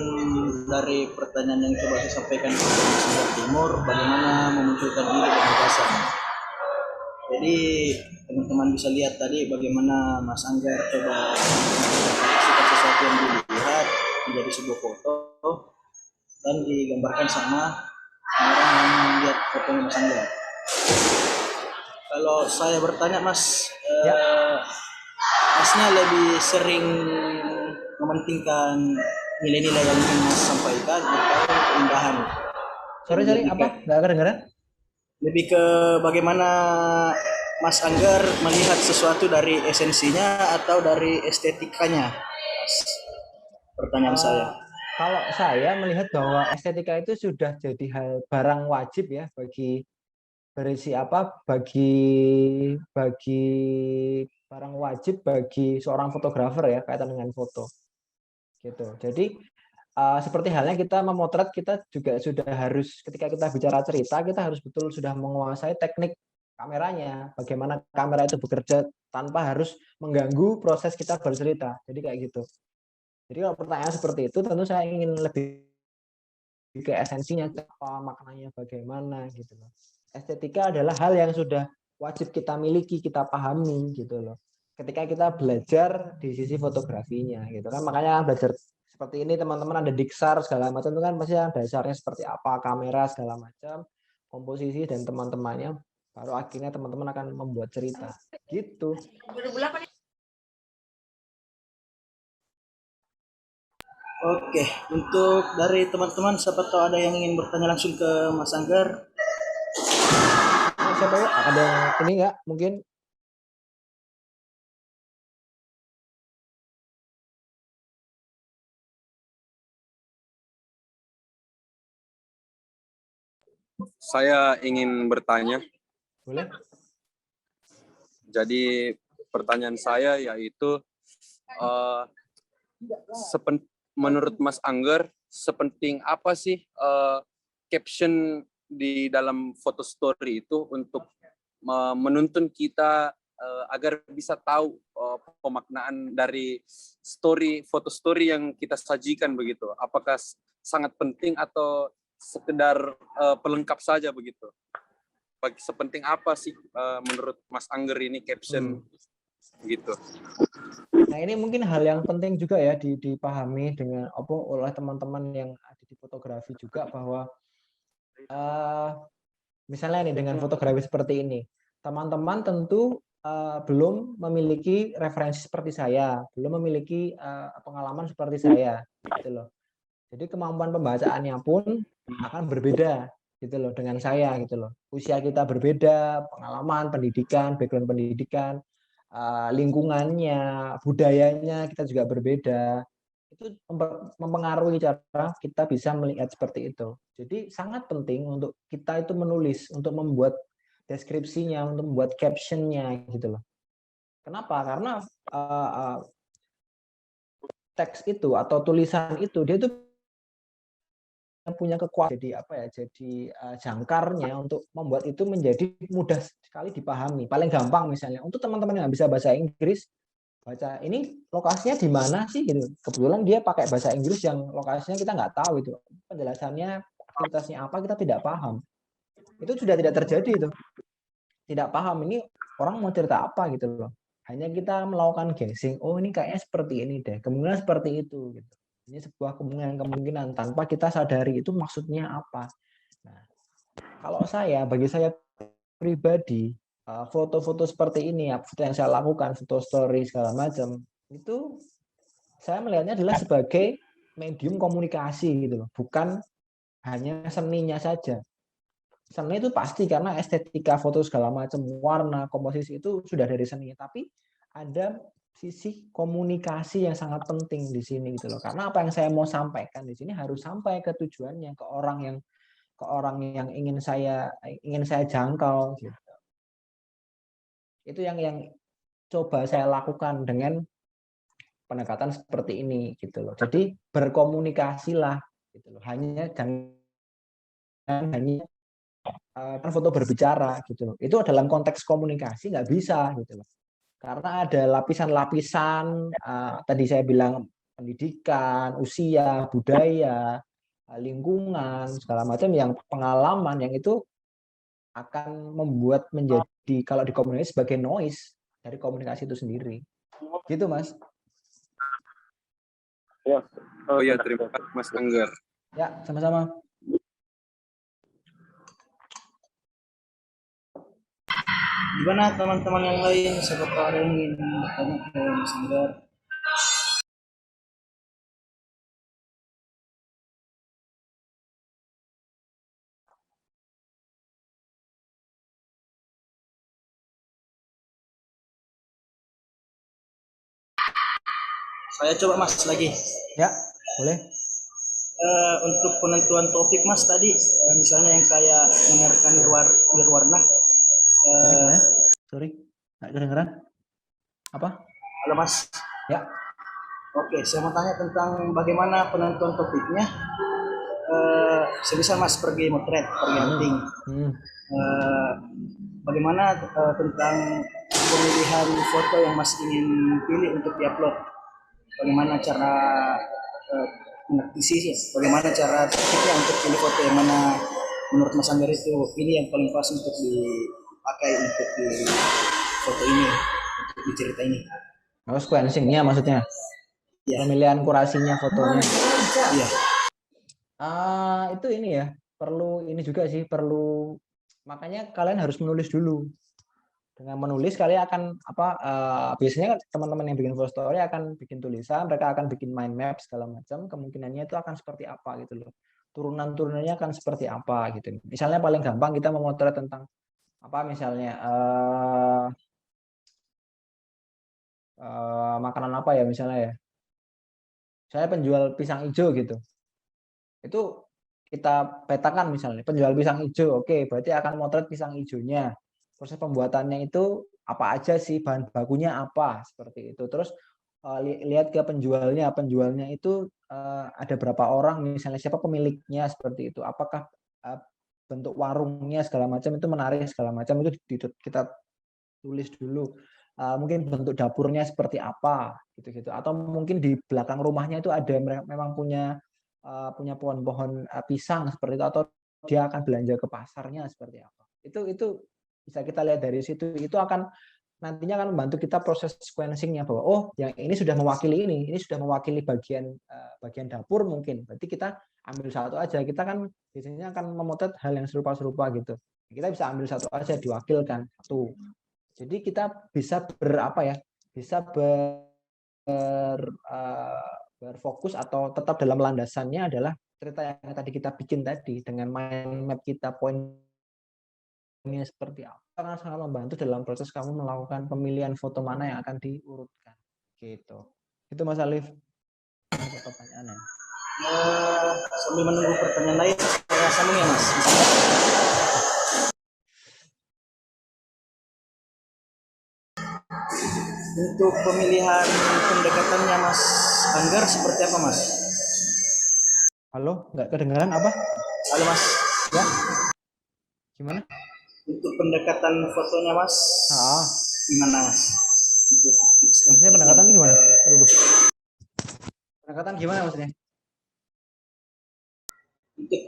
dari pertanyaan yang coba saya sampaikan ke Mas Anggar Timur, bagaimana memunculkan diri dan gagasan. Jadi teman-teman bisa lihat tadi bagaimana Mas Anggar coba mengasihkan sesuatu yang dilihat menjadi sebuah foto dan digambarkan sama orang yang melihat fotonya Mas Anggar. Kalau saya bertanya Mas, Masnya lebih sering mementingkan nilai-nilai yang ingin Mas sampaikan atau keindahan? Sorry, apa? Nggak kedengeran? Lebih ke bagaimana Mas Anggar melihat sesuatu dari esensinya atau dari estetikanya? Pertanyaan saya. Kalau saya melihat bahwa estetika itu sudah jadi hal barang wajib ya bagi barang wajib bagi seorang fotografer ya, kaitan dengan foto. Gitu. Jadi seperti halnya kita memotret, kita juga sudah harus, ketika kita bicara cerita, kita harus betul sudah menguasai teknik kameranya, bagaimana kamera itu bekerja tanpa harus mengganggu proses kita bercerita. Jadi kayak gitu. Jadi kalau pertanyaan seperti itu, tentu saya ingin lebih ke esensinya, apa maknanya, bagaimana gitu loh. Estetika adalah hal yang sudah wajib kita miliki, kita pahami gitu loh. Ketika kita belajar di sisi fotografinya gitu kan, makanya belajar seperti ini teman-teman, ada diksar segala macam itu kan pasti yang dasarnya seperti apa, kamera segala macam, komposisi dan teman-temannya, baru akhirnya teman-teman akan membuat cerita gitu. Oke, untuk dari teman-teman siapa tahu ada yang ingin bertanya langsung ke Mas Anggar? Siapa ya? Ada yang ini nggak mungkin? Saya ingin bertanya. Boleh. Jadi pertanyaan saya yaitu menurut Mas Anggar, sepenting apa sih caption di dalam foto story itu untuk menuntun kita agar bisa tahu pemaknaan dari foto story yang kita sajikan begitu? Apakah sangat penting atau sekedar pelengkap saja begitu? Sepenting apa sih menurut Mas Anggar ini caption gitu? Nah ini mungkin hal yang penting juga ya dipahami dengan oleh teman-teman yang ada di fotografi juga, bahwa misalnya nih dengan fotografi seperti ini, teman-teman tentu belum memiliki referensi seperti saya, belum memiliki pengalaman seperti saya, gitu loh. Jadi kemampuan pembacaannya pun akan berbeda, gitu loh, dengan saya, gitu loh. Usia kita berbeda, pengalaman, pendidikan, background pendidikan, lingkungannya, budayanya kita juga berbeda. Itu mempengaruhi cara kita bisa melihat seperti itu. Jadi sangat penting untuk kita itu menulis, untuk membuat deskripsinya, untuk membuat captionnya, gitu loh. Kenapa? Karena teks itu atau tulisan itu dia itu punya kekuatan, jadi jangkarnya untuk membuat itu menjadi mudah sekali dipahami. Paling gampang misalnya untuk teman-teman yang bisa bahasa Inggris, baca ini lokasinya di mana sih gitu. Kebetulan dia pakai bahasa Inggris yang lokasinya kita nggak tahu itu. Penjelasannya aktivitasnya apa kita tidak paham. Itu sudah tidak terjadi itu. Tidak paham ini orang mau cerita apa gitu loh. Hanya kita melakukan guessing, oh ini kayaknya seperti ini deh, kemungkinan seperti itu gitu. Ini sebuah kemungkinan tanpa kita sadari itu maksudnya apa. Nah, kalau bagi saya pribadi, foto-foto seperti ini, foto yang saya lakukan, foto story segala macam, itu saya melihatnya adalah sebagai medium komunikasi gitu loh, bukan hanya seninya saja. seni itu pasti karena estetika foto segala macam, warna, komposisi itu sudah dari seni. Tapi ada sisi komunikasi yang sangat penting di sini gitu loh. Karena apa yang saya mau sampaikan di sini harus sampai ke tujuannya, ke orang yang ingin saya jangkau gitu. Itu yang coba saya lakukan dengan pendekatan seperti ini gitu loh. Jadi berkomunikasilah gitu loh. Jangan hanya kan foto berbicara gitu loh. Itu dalam konteks komunikasi nggak bisa gitu loh. Karena ada lapisan-lapisan tadi saya bilang pendidikan, usia, budaya, lingkungan, segala macam yang pengalaman yang itu akan membuat menjadi kalau di komunikasi sebagai noise dari komunikasi itu sendiri. Gitu, Mas. Ya. Oh iya, terima kasih Mas Anggar. Ya, sama-sama. Gimana teman-teman yang lain? Siapa tahu ada yang ingin bertanya ke Mas Anggar? Saya coba Mas lagi. Ya, boleh. Untuk penentuan topik Mas tadi, misalnya yang kayak menerkan berwarna. Sorry, nggak kedengeran. Apa? Halo Mas. Ya. Oke, saya mau tanya tentang bagaimana penentuan topiknya. Sebisa Mas pergi motret, pergi hunting. Bagaimana tentang pemilihan foto yang Mas ingin pilih untuk diupload? Bagaimana cara bagaimana cara topiknya untuk pilih foto yang mana menurut Mas Anggar itu ini yang paling pas untuk dipakai untuk di foto ini, untuk di cerita ini? Sequencing-nya maksudnya? Ya. Pemilihan kurasinya fotonya? Iya. Itu ini ya, perlu ini juga sih, makanya kalian harus menulis dulu. Dengan menulis kalian akan biasanya teman-teman yang bikin full story akan bikin tulisan, mereka akan bikin mind map segala macam, kemungkinannya itu akan seperti apa gitu loh. Turunan-turunannya akan seperti apa gitu. Misalnya paling gampang kita memotret tentang misalnya makanan apa ya misalnya ya. Saya penjual pisang hijau gitu. Itu kita petakan misalnya penjual pisang hijau, oke, berarti akan motret pisang hijaunya. Proses pembuatannya itu apa aja sih, bahan bakunya apa, seperti itu. Terus lihat ke penjualnya itu ada berapa orang, misalnya siapa pemiliknya, seperti itu. Apakah bentuk warungnya segala macam itu menarik segala macam, itu kita tulis dulu. Mungkin bentuk dapurnya seperti apa gitu-gitu, atau mungkin di belakang rumahnya itu ada memang punya pohon-pohon pisang seperti itu, atau dia akan belanja ke pasarnya seperti apa. Itu bisa kita lihat dari situ. Itu nantinya akan membantu kita proses sequencing-nya, bahwa yang ini sudah mewakili ini sudah mewakili bagian dapur mungkin. Berarti kita ambil satu aja. Kita kan biasanya akan memotret hal yang serupa gitu. Kita bisa ambil satu aja, diwakilkan satu. Jadi kita bisa berfokus atau tetap dalam landasannya adalah cerita yang tadi kita bikin tadi, dengan mind map kita, poinnya seperti apa, akan sangat membantu dalam proses kamu melakukan pemilihan foto mana yang akan diurutkan gitu. Itu Mas Alif. Ada pertanyaannya? Sambil menunggu pertanyaan lain, saya sambung ya Mas. Untuk pemilihan pendekatannya Mas Anggar seperti apa Mas? Halo, nggak kedengaran apa? Halo Mas. Ya. Gimana? Untuk pendekatan fotonya Mas, gimana Mas? Untuk maksudnya pendekatan itu gimana? Aduh. Pendekatan gimana maksudnya? Untuk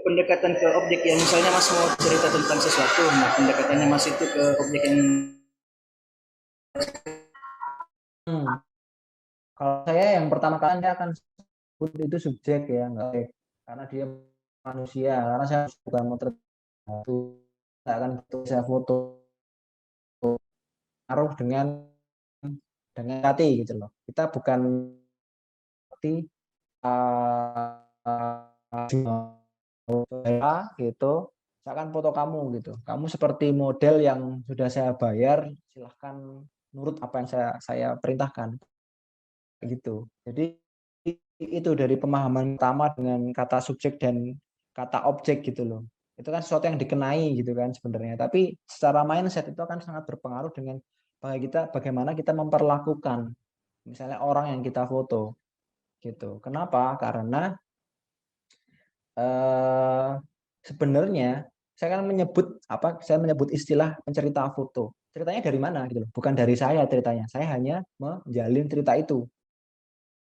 pendekatan ke objek yang misalnya Mas mau cerita tentang sesuatu, nah pendekatannya Mas itu ke objek yang kalau saya yang pertama kali saya akan sebut itu subjek ya, enggak, karena dia manusia, karena saya bukan motret itu, saya akan saya foto taruh dengan hati gitu loh. Kita bukan seperti gitu Misalkan foto kamu gitu, kamu seperti model yang sudah saya bayar, silahkan nurut apa yang saya perintahkan gitu. Jadi itu dari pemahaman pertama dengan kata subjek dan kata objek gitu loh. Itu kan sesuatu yang dikenai gitu kan sebenarnya. Tapi secara mindset itu akan sangat berpengaruh dengan bagaimana kita memperlakukan misalnya orang yang kita foto gitu. Kenapa? Karena sebenarnya saya kan saya menyebut istilah pencerita foto. Ceritanya dari mana gitu loh. Bukan dari saya ceritanya. Saya hanya menjalin cerita itu.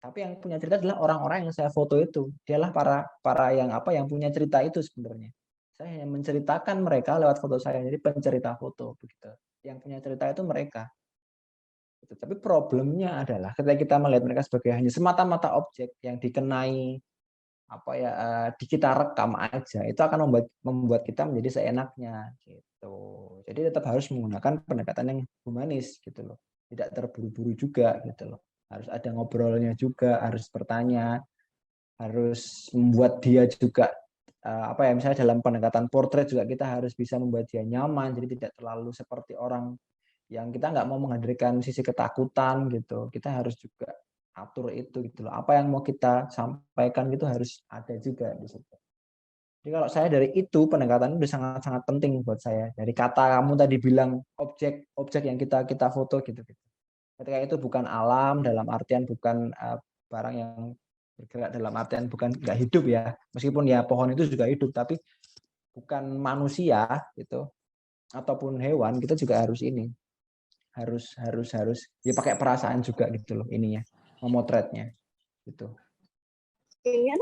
Tapi yang punya cerita adalah orang-orang yang saya foto itu. Dialah para yang punya cerita itu sebenarnya. Saya hanya menceritakan mereka lewat foto saya. Jadi pencerita foto begitu. Yang punya cerita itu mereka. Gitu. Tapi problemnya adalah ketika kita melihat mereka sebagai hanya semata-mata objek yang dikenai di kita rekam aja, itu akan membuat kita menjadi seenaknya gitu. Jadi tetap harus menggunakan pendekatan yang humanis gitu loh. Tidak terburu-buru juga gitu loh. Harus ada ngobrolnya juga, harus bertanya, harus membuat dia juga misalnya dalam pendekatan portret juga kita harus bisa membuat dia nyaman, jadi tidak terlalu seperti orang yang kita nggak mau menghadirkan sisi ketakutan gitu. Kita harus juga atur itu gitu loh. Apa yang mau kita sampaikan gitu harus ada juga di situ. Jadi kalau saya dari itu pendekatan itu sangat-sangat penting buat saya. Dari kata kamu tadi bilang objek yang kita foto gitu. Ketika itu bukan alam dalam artian bukan barang yang bergerak dalam artian bukan nggak hidup ya. Meskipun ya pohon itu juga hidup, tapi bukan manusia gitu ataupun hewan, kita juga harus harus ya pakai perasaan juga gitu loh ininya, memotretnya gitu. Iya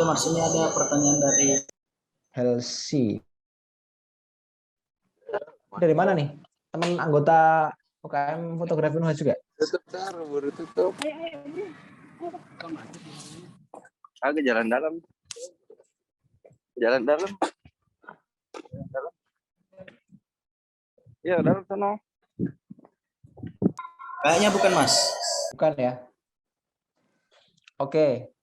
Mas, ini ada pertanyaan dari Helsi. Dari mana nih? Teman anggota UKM fotografi Unhas juga? Baru tutup. Agak jalan dalam. Jalan dalam. Ya, dalam sana. kayaknya bukan Mas. Bukan ya? Oke.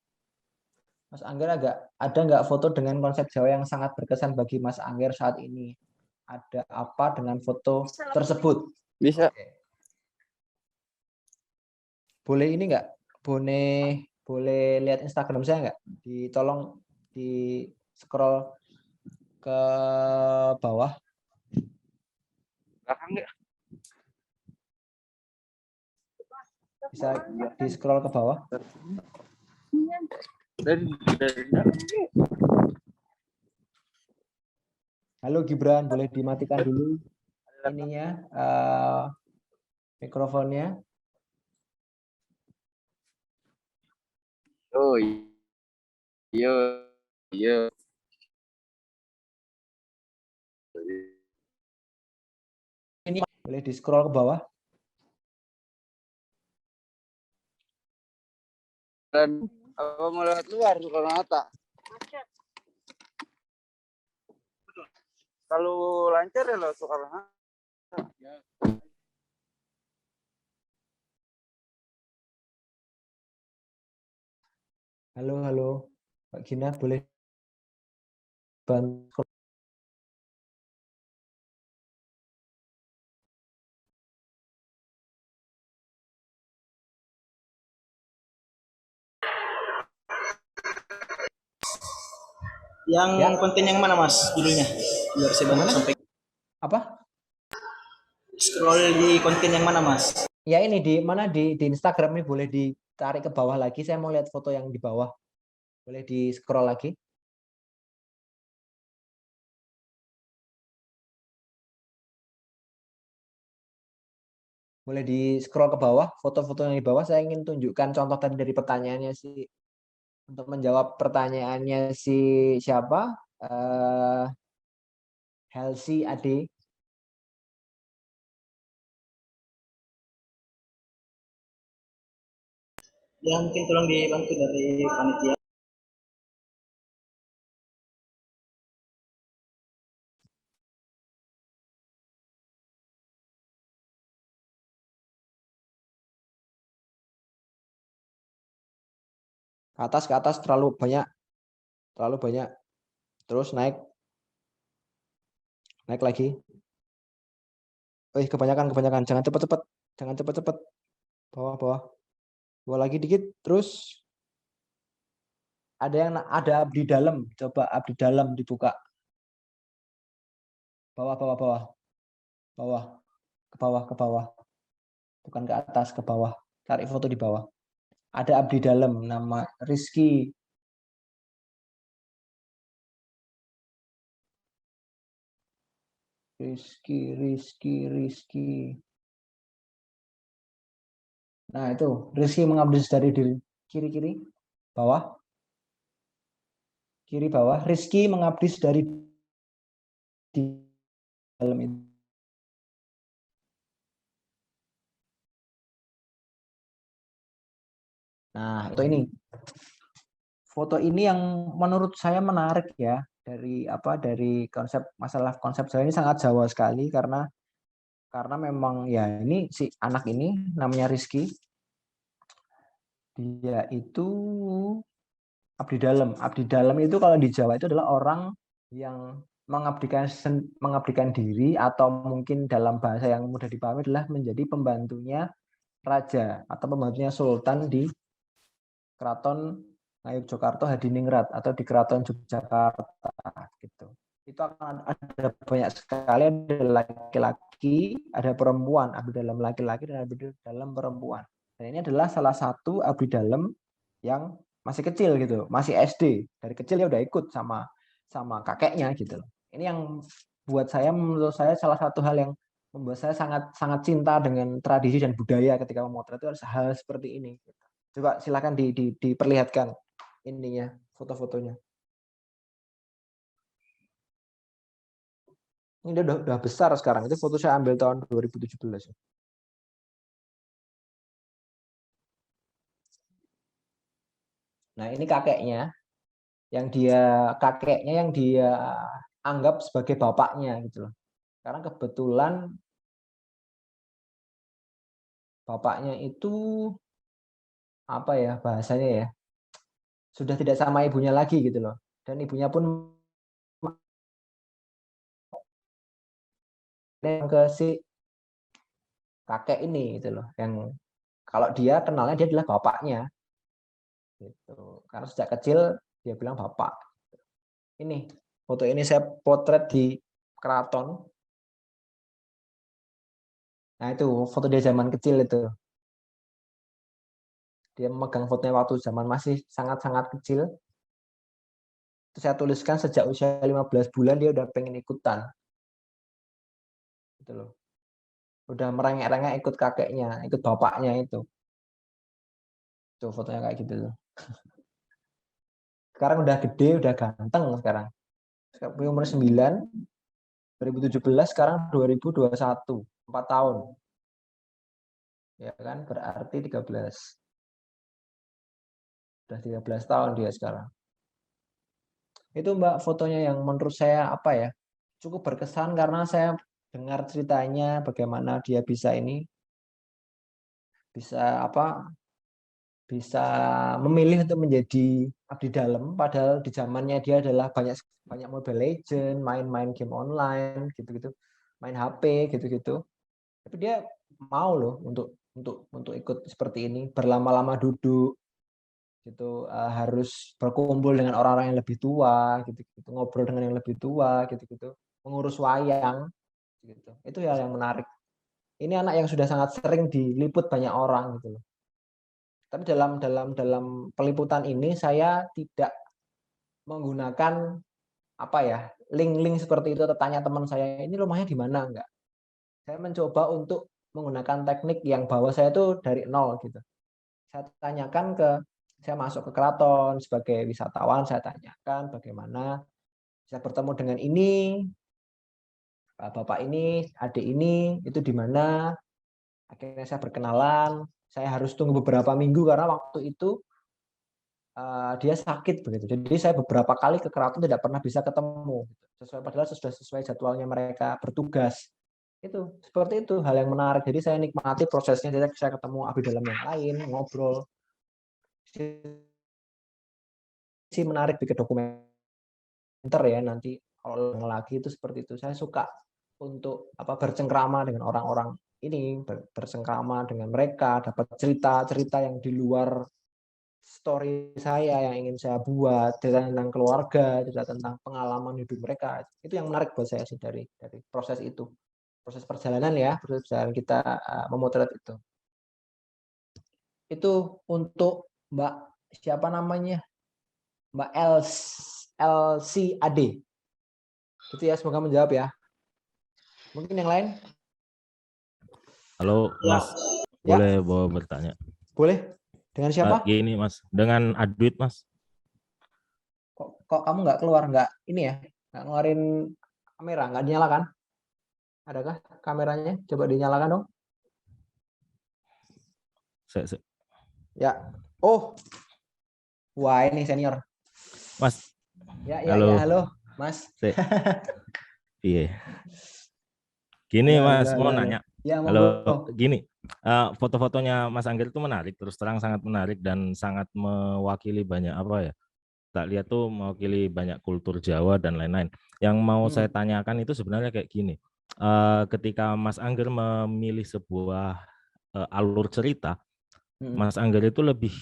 Mas Angger ada nggak foto dengan konsep Jawa yang sangat berkesan bagi Mas Angger saat ini? Ada apa dengan foto tersebut? Bisa. Oke. Boleh ini nggak? Boleh lihat Instagram saya nggak? Tolong di scroll ke bawah. Belakang nggak? Bisa di scroll ke bawah. Dari dalam. Halo Gibran, boleh dimatikan dulu ininya mikrofonnya. Oh iya, iya. Ini boleh di scroll ke bawah. Dan apa mau lewat luar Soekarno Hatta? Kalau lancar ya lewat Soekarno Hatta. Halo, Pak Gina, boleh bantu Yang konten yang mana Mas judulnya? Biar saya bantu sampai. apa? Scroll di konten yang mana Mas? Ya ini di mana di Instagram ini boleh ditarik ke bawah lagi. Saya mau lihat foto yang di bawah. Boleh di scroll lagi. Boleh di scroll ke bawah, foto-foto yang di bawah. Saya ingin tunjukkan contoh tadi dari pertanyaannya sih. Untuk menjawab pertanyaannya si siapa? Helsi Ade. Ya mungkin tolong dibantu dari panitia. Ke atas terlalu banyak, terus naik lagi. Kebanyakan, jangan cepet, bawah lagi dikit, terus ada abdi dalam, coba abdi dalam dibuka, bawah, ke bawah, bukan ke atas, ke bawah, cari foto di bawah, ada abdi dalam nama Rizky. Nah itu Rizky mengabdi dari diri, kiri bawah, kiri bawah, Rizky mengabdi dari di dalam itu. Nah itu ini foto ini yang menurut saya menarik ya, dari masalah konsep Jawa ini sangat Jawa sekali, karena memang ya ini si anak ini namanya Rizky, dia itu abdi dalam itu kalau di Jawa itu adalah orang yang mengabdikan diri, atau mungkin dalam bahasa yang mudah dipahami adalah menjadi pembantunya raja atau pembantunya sultan di Keraton Ngayogyakarta Hadiningrat atau di Keraton Yogyakarta gitu. Itu akan ada banyak sekali, ada laki-laki, ada perempuan, abdi dalam laki-laki dan abdi dalam perempuan. Dan ini adalah salah satu abdi dalam yang masih kecil gitu, masih SD. Dari kecil ya udah ikut sama kakeknya gitu loh. Ini yang menurut saya salah satu hal yang membuat saya sangat cinta dengan tradisi dan budaya ketika memotret itu hal seperti ini. Coba silakan diperlihatkan ininya, foto-fotonya. Ini udah besar sekarang. Itu foto saya ambil tahun 2017. Nah, ini kakeknya yang dia anggap sebagai bapaknya gitu loh. Karena kebetulan bapaknya itu apa ya bahasanya ya, sudah tidak sama ibunya lagi gitu loh, dan ibunya pun ke si kakek ini gitu loh, yang kalau dia kenalnya dia adalah bapaknya gitu, karena sejak kecil dia bilang bapak. Ini foto ini saya potret di keraton. Nah itu foto dia zaman kecil itu. Dia memegang fotonya waktu zaman masih sangat-sangat kecil. Terus saya tuliskan sejak usia 15 bulan dia udah pengen ikutan. Gitu loh. Udah merengek-rengek ikut kakeknya, ikut bapaknya itu. Tuh fotonya kayak gitu loh. Sekarang udah gede, udah ganteng sekarang. Sekarang umur 9, 2017, sekarang 2021, 4 tahun. Ya kan, berarti 13. Udah 13 tahun dia sekarang. Itu Mbak fotonya yang menurut saya apa ya, cukup berkesan karena saya dengar ceritanya bagaimana dia bisa memilih untuk menjadi abdi dalam, padahal di zamannya dia adalah banyak Mobile Legend, main game online gitu-gitu, main HP gitu-gitu. Tapi dia mau loh untuk ikut seperti ini, berlama-lama duduk gitu, harus berkumpul dengan orang-orang yang lebih tua gitu-gitu, ngobrol dengan yang lebih tua gitu-gitu, mengurus wayang gitu. Itu hal yang menarik. Ini anak yang sudah sangat sering diliput banyak orang gitu loh. Tapi dalam peliputan ini saya tidak menggunakan apa ya, link seperti itu atau tanya teman saya ini rumahnya di mana, enggak. Saya mencoba untuk menggunakan teknik yang bahwa saya itu dari nol gitu. Saya tanyakan saya masuk ke keraton sebagai wisatawan, saya tanyakan bagaimana saya bertemu dengan ini, bapak ini, adik ini, itu di mana. Akhirnya saya berkenalan, saya harus tunggu beberapa minggu karena waktu itu dia sakit begitu. Jadi saya beberapa kali ke keraton tidak pernah bisa ketemu. Padahal sudah sesuai jadwalnya mereka bertugas. Itu seperti itu hal yang menarik. Jadi saya nikmati prosesnya. Saya ketemu abdi dalam yang lain, ngobrol. sih menarik bikin dokumenter ya nanti kalau lagi itu seperti itu. Saya suka untuk bercengkrama dengan orang-orang ini, bercengkrama dengan mereka, dapat cerita-cerita yang di luar story saya yang ingin saya buat, cerita tentang keluarga, cerita tentang pengalaman hidup mereka. Itu yang menarik buat saya sih dari proses itu. Proses perjalanan ya, proses perjalanan kita memotret itu. Itu untuk Mbak siapa namanya? Mbak LCAD. Itu ya, semoga menjawab ya. Mungkin yang lain? Halo Mas, Ya. boleh bawa bertanya? Boleh. Dengan siapa? Gini Mas, dengan Adwit Mas. Kok kamu nggak keluar, nggak ini ya, nggak ngeluarin kamera, nggak dinyalakan? Adakah kameranya? Coba dinyalakan dong. Ya. Oh. Wah, ini senior. Mas. Ya, halo. Mas. Iya. Gini Mas, mau nanya. Ya, halo, gini. Foto-fotonya Mas Angger itu menarik, terus terang sangat menarik dan sangat mewakili banyak tak lihat tuh mewakili banyak kultur Jawa dan lain-lain. Yang mau saya tanyakan itu sebenarnya kayak gini. Ketika Mas Angger memilih sebuah alur cerita, Mas Angger itu lebih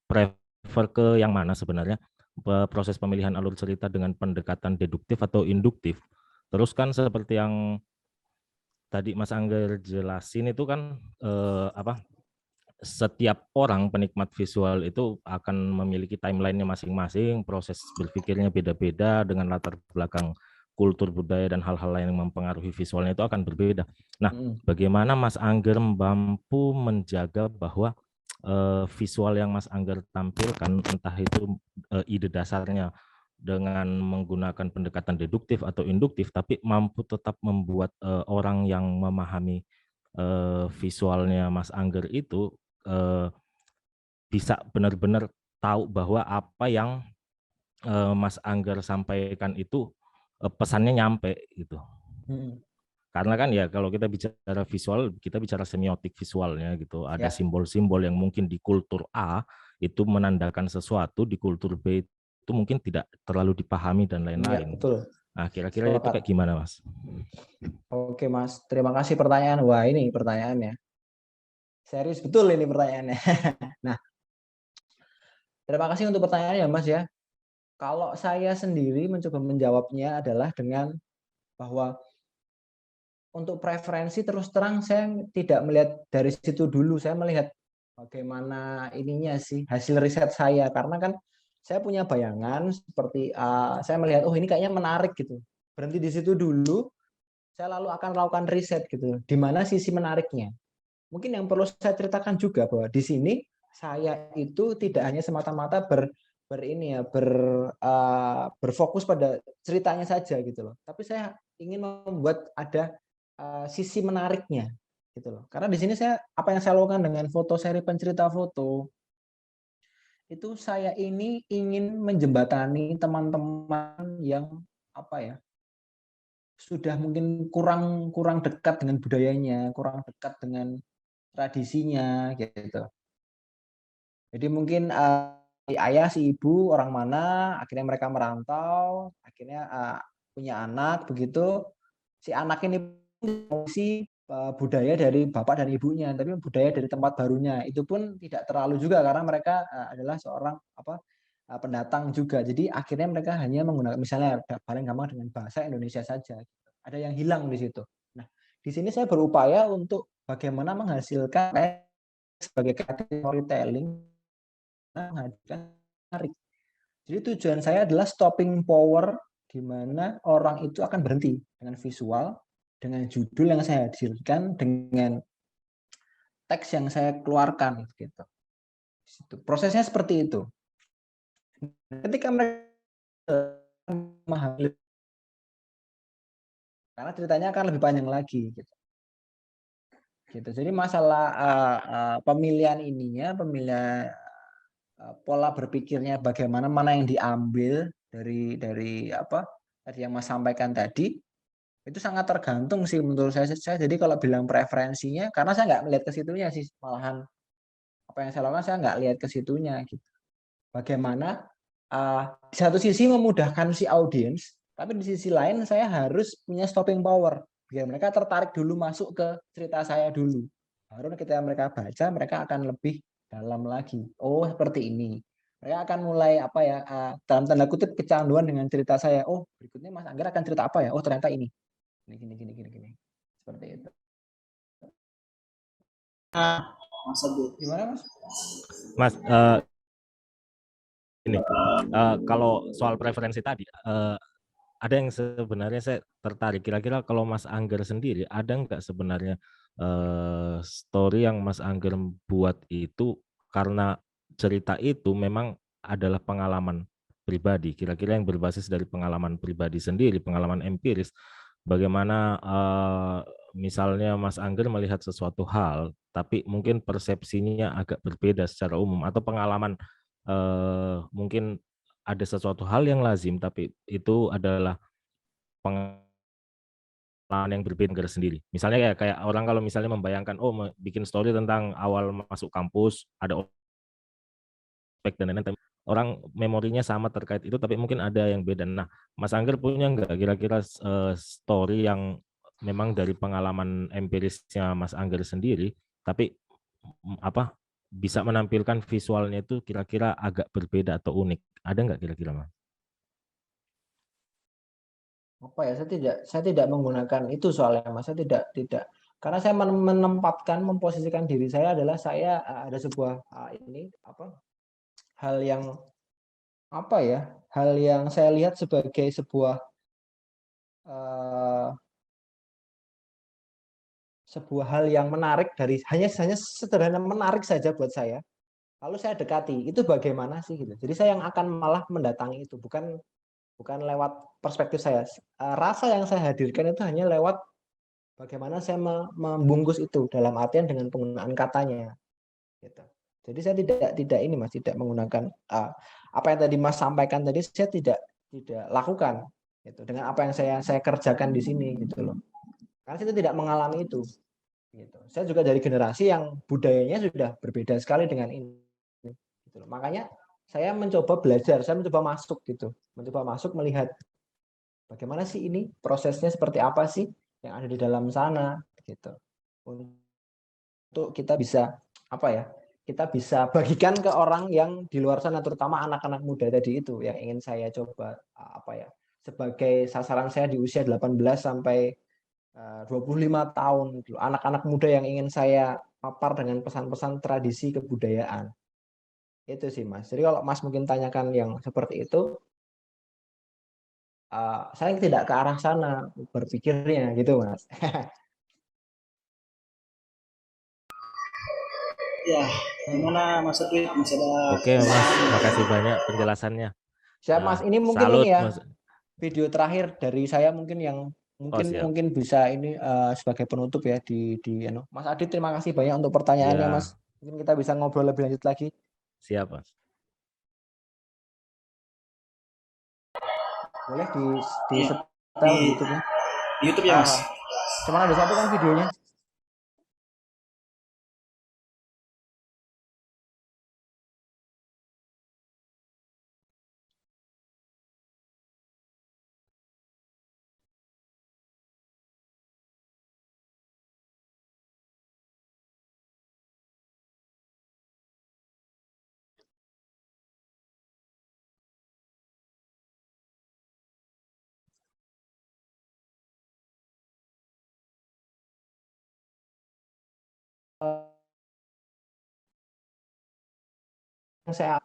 prefer ke yang mana sebenarnya? Proses pemilihan alur cerita dengan pendekatan deduktif atau induktif? Terus kan seperti yang tadi Mas Angger jelasin itu kan setiap orang penikmat visual itu akan memiliki timeline-nya masing-masing, proses berpikirnya beda-beda dengan latar belakang kultur budaya dan hal-hal lain yang mempengaruhi visualnya itu akan berbeda. Nah, bagaimana Mas Angger mampu menjaga bahwa visual yang Mas Angger tampilkan, entah itu ide dasarnya dengan menggunakan pendekatan deduktif atau induktif, tapi mampu tetap membuat orang yang memahami visualnya Mas Angger itu bisa benar-benar tahu bahwa apa yang Mas Angger sampaikan itu pesannya nyampe gitu. Karena kan ya kalau kita bicara visual, kita bicara semiotik visualnya gitu. Ada simbol-simbol yang mungkin di kultur A itu menandakan sesuatu, di kultur B itu mungkin tidak terlalu dipahami dan lain-lain. Ya, betul. Nah, kira-kira itu kayak gimana, Mas? Oke, Mas. Terima kasih pertanyaan. Wah, ini pertanyaannya. Serius betul ini pertanyaannya. Nah, terima kasih untuk pertanyaannya, Mas ya. Kalau saya sendiri mencoba menjawabnya adalah dengan bahwa untuk preferensi terus terang saya tidak melihat dari situ dulu. Saya melihat bagaimana ininya sih hasil riset saya, karena kan saya punya bayangan seperti saya melihat ini kayaknya menarik gitu, berhenti di situ dulu, saya lalu akan melakukan riset gitu, di mana sisi menariknya. Mungkin yang perlu saya ceritakan juga bahwa di sini saya itu tidak hanya semata-mata berfokus pada ceritanya saja gitu loh, tapi saya ingin membuat ada sisi menariknya gitu loh. Karena di sini apa yang saya lakukan dengan foto seri pencerita foto itu, saya ini ingin menjembatani teman-teman yang sudah mungkin kurang dekat dengan budayanya, kurang dekat dengan tradisinya gitu. Jadi mungkin si ayah, si ibu orang mana, akhirnya mereka merantau, akhirnya punya anak begitu. Si anak ini mengisi budaya dari bapak dan ibunya, tapi budaya dari tempat barunya itu pun tidak terlalu juga karena mereka adalah seorang pendatang juga. Jadi akhirnya mereka hanya menggunakan misalnya paling gampang dengan bahasa Indonesia saja. Ada yang hilang di situ. Nah, di sini saya berupaya untuk bagaimana menghasilkan sebagai storytelling, menarik. Jadi tujuan saya adalah stopping power, di mana orang itu akan berhenti dengan visual, dengan judul yang saya hasilkan, dengan teks yang saya keluarkan gitu. Prosesnya seperti itu. Ketika mereka memahami, karena ceritanya akan lebih panjang lagi gitu. Jadi masalah pemilihan pemilihan pola berpikirnya bagaimana, mana yang diambil dari apa tadi yang Mas sampaikan tadi, itu sangat tergantung sih menurut saya. Jadi kalau bilang preferensinya, karena saya nggak melihat ke situnya sih, malahan apa yang saya lakukan saya nggak lihat ke situnya gitu. Bagaimana di satu sisi memudahkan si audiens, tapi di sisi lain saya harus punya stopping power biar mereka tertarik dulu masuk ke cerita saya dulu. Baru ketika mereka baca, mereka akan lebih dalam lagi. Oh, seperti ini. Mereka akan mulai apa ya, dalam tanda kutip kecanduan dengan cerita saya. Oh, berikutnya Mas Angger akan cerita apa ya? Oh, ternyata ini. Gini. Seperti itu. Mas Agus. Gimana, Mas? Mas, ini kalau soal preferensi tadi, ada yang sebenarnya saya tertarik. Kira-kira kalau Mas Angger sendiri, ada nggak sebenarnya story yang Mas Angger buat itu karena cerita itu memang adalah pengalaman pribadi, kira-kira yang berbasis dari pengalaman pribadi sendiri, pengalaman empiris, bagaimana misalnya Mas Angger melihat sesuatu hal, tapi mungkin persepsinya agak berbeda secara umum, atau pengalaman mungkin ada sesuatu hal yang lazim, tapi itu adalah pengalaman yang berbeda negara sendiri. Misalnya kayak orang kalau misalnya membayangkan, oh bikin story tentang awal masuk kampus, ada ospek dan lain-lain, orang memorinya sama terkait itu, tapi mungkin ada yang beda. Nah, Mas Angger punya nggak kira-kira story yang memang dari pengalaman empirisnya Mas Angger sendiri, tapi apa bisa menampilkan visualnya itu kira-kira agak berbeda atau unik? Ada nggak kira-kira, Mas? Apa ya, saya tidak menggunakan itu soalnya, Mas. Saya tidak karena saya menempatkan, memposisikan diri saya adalah saya ada sebuah hal yang hal yang saya lihat sebagai sebuah hal yang menarik, dari hanya sederhana menarik saja buat saya. Lalu saya dekati, itu bagaimana sih gitu. Jadi saya yang akan malah mendatangi itu, bukan lewat perspektif saya. Rasa yang saya hadirkan itu hanya lewat bagaimana saya membungkus itu, dalam artian dengan penggunaan katanya gitu. Jadi saya tidak ini, Mas, tidak menggunakan apa yang tadi Mas sampaikan tadi, saya tidak lakukan gitu dengan apa yang saya kerjakan di sini gitu loh. Karena saya tidak mengalami itu gitu. Saya juga dari generasi yang budayanya sudah berbeda sekali dengan ini gitu loh. Makanya saya mencoba belajar, saya mencoba masuk gitu. Mencoba masuk, melihat bagaimana sih ini prosesnya, seperti apa sih yang ada di dalam sana gitu. Untuk kita bisa kita bisa bagikan ke orang yang di luar sana, terutama anak-anak muda tadi itu yang ingin saya coba sebagai sasaran saya di usia 18 sampai 25 tahun, anak-anak muda yang ingin saya papar dengan pesan-pesan tradisi kebudayaan. Itu sih, Mas. Jadi kalau Mas mungkin tanyakan yang seperti itu, saya tidak ke arah sana berpikirnya gitu, Mas. Ya, gimana Mas Adit? Masih ada Oke, Mas, makasih banyak penjelasannya. Siap, Mas. Ini mungkin Salut, ini ya, Mas. video terakhir dari saya mungkin yang Siap. mungkin bisa ini sebagai penutup ya di Mas Adit, terima kasih banyak untuk pertanyaannya, Ya, Mas. Mungkin kita bisa ngobrol lebih lanjut lagi. siap, Mas. Boleh di Iya. setel di YouTube-nya. Di YouTube ya, Mas. Cuman ada satu kan videonya.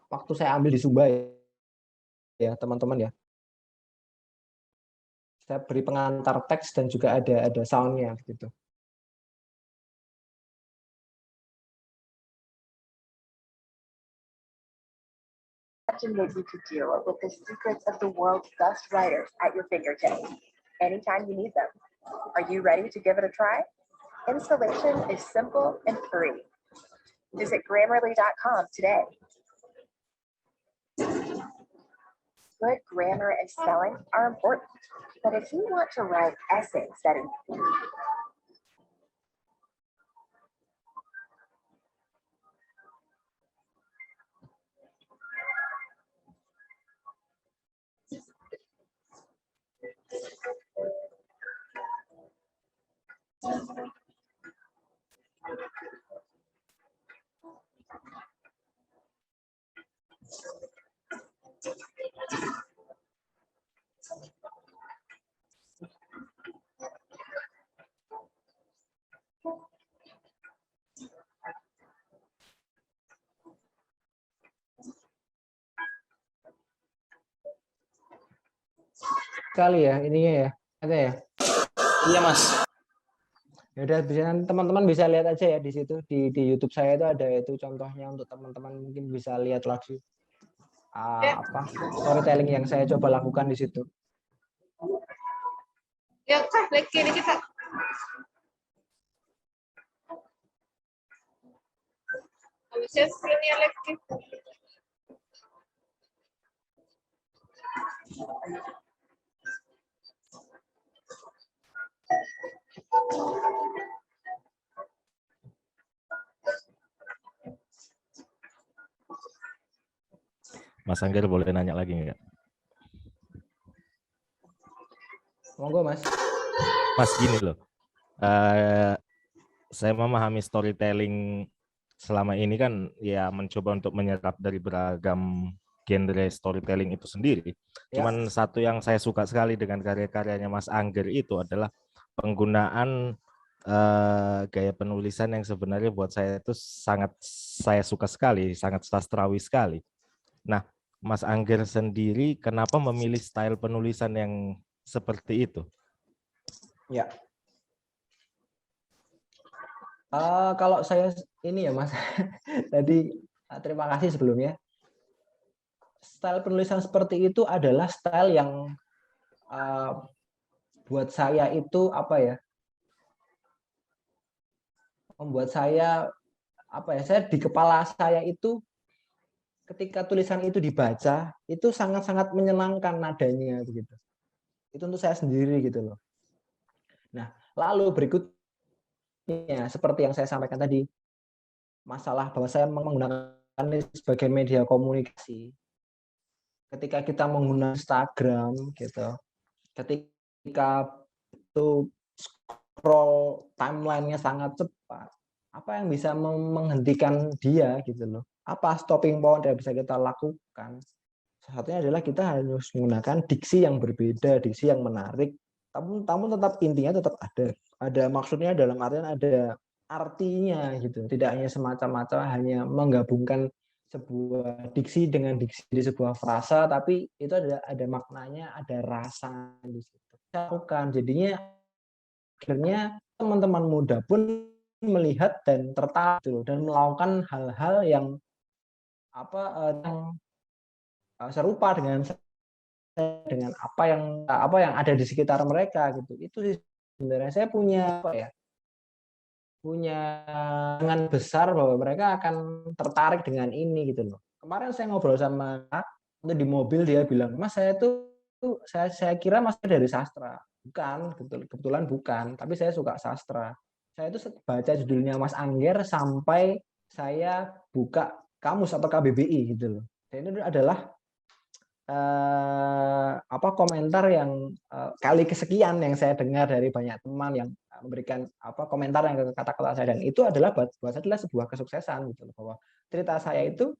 Waktu saya ambil di Sumba ya teman-teman ya, saya beri pengantar teks dan juga ada soundnya gitu. Imagine you could deal with the secrets of the world's best writers at your fingertips anytime you need them. Are you ready to give it a try? Installation is simple and free. Visit Grammarly.com today. Good grammar and spelling are important, but if you want to write essays that sekali ya ininya ya. Ada ya? Iya Mas. Ya udah, teman-teman bisa lihat aja ya di situ di YouTube saya itu ada itu contohnya untuk teman-teman mungkin bisa lihat lagi apa storytelling yang saya coba lakukan di situ. Ya, klik kiri kita. Habisnya sini lagi. Mas Angger boleh nanya lagi nggak? Monggo Mas. Mas gini loh, saya memahami storytelling selama ini kan ya mencoba untuk menyerap dari beragam genre storytelling itu sendiri. Ya. Cuman satu yang saya suka sekali dengan karya-karyanya Mas Angger itu adalah penggunaan gaya penulisan yang sebenarnya buat saya itu sangat saya suka sekali, sangat sastrawi sekali. Nah, Mas Angger sendiri kenapa memilih style penulisan yang seperti itu? Ya. Kalau saya ini ya Mas, tadi terima kasih sebelumnya. Style penulisan seperti itu adalah style yang buat saya itu apa ya? Membuat saya apa ya? Saya di kepala saya itu ketika tulisan itu dibaca itu sangat-sangat menyenangkan nadanya begitu. Itu untuk saya sendiri gitu loh. Nah, lalu berikutnya seperti yang saya sampaikan tadi, masalah bahwa saya menggunakan ini sebagai media komunikasi. Ketika kita menggunakan Instagram gitu, ketika itu scroll timeline-nya sangat cepat, apa yang bisa menghentikan dia gitu loh? Apa stopping point yang bisa kita lakukan? Salah satunya adalah kita harus menggunakan diksi yang berbeda, diksi yang menarik, namun tetap intinya tetap ada maksudnya dalam artian ada artinya gitu, tidak hanya semacam-macam hanya menggabungkan sebuah diksi dengan diksi di sebuah frasa, tapi itu ada maknanya, ada rasa di situ. Lakukan jadinya akhirnya teman-teman muda pun melihat dan tertarik dan melakukan hal-hal yang serupa dengan apa yang ada di sekitar mereka gitu. Itu sih sebenarnya saya punya dengan besar bahwa mereka akan tertarik dengan ini gitu loh. Kemarin saya ngobrol sama itu di mobil, dia bilang, "Mas, saya kira Mas dari sastra." Bukan, kebetulan bukan, tapi saya suka sastra. Saya itu baca judulnya Mas Angger sampai saya buka kamus atau KBBI gitu loh. Dan itu adalah komentar yang kali kesekian yang saya dengar dari banyak teman yang memberikan komentar yang ke kata-kata saya, dan itu adalah buat saya adalah sebuah kesuksesan gitu loh, bahwa cerita saya itu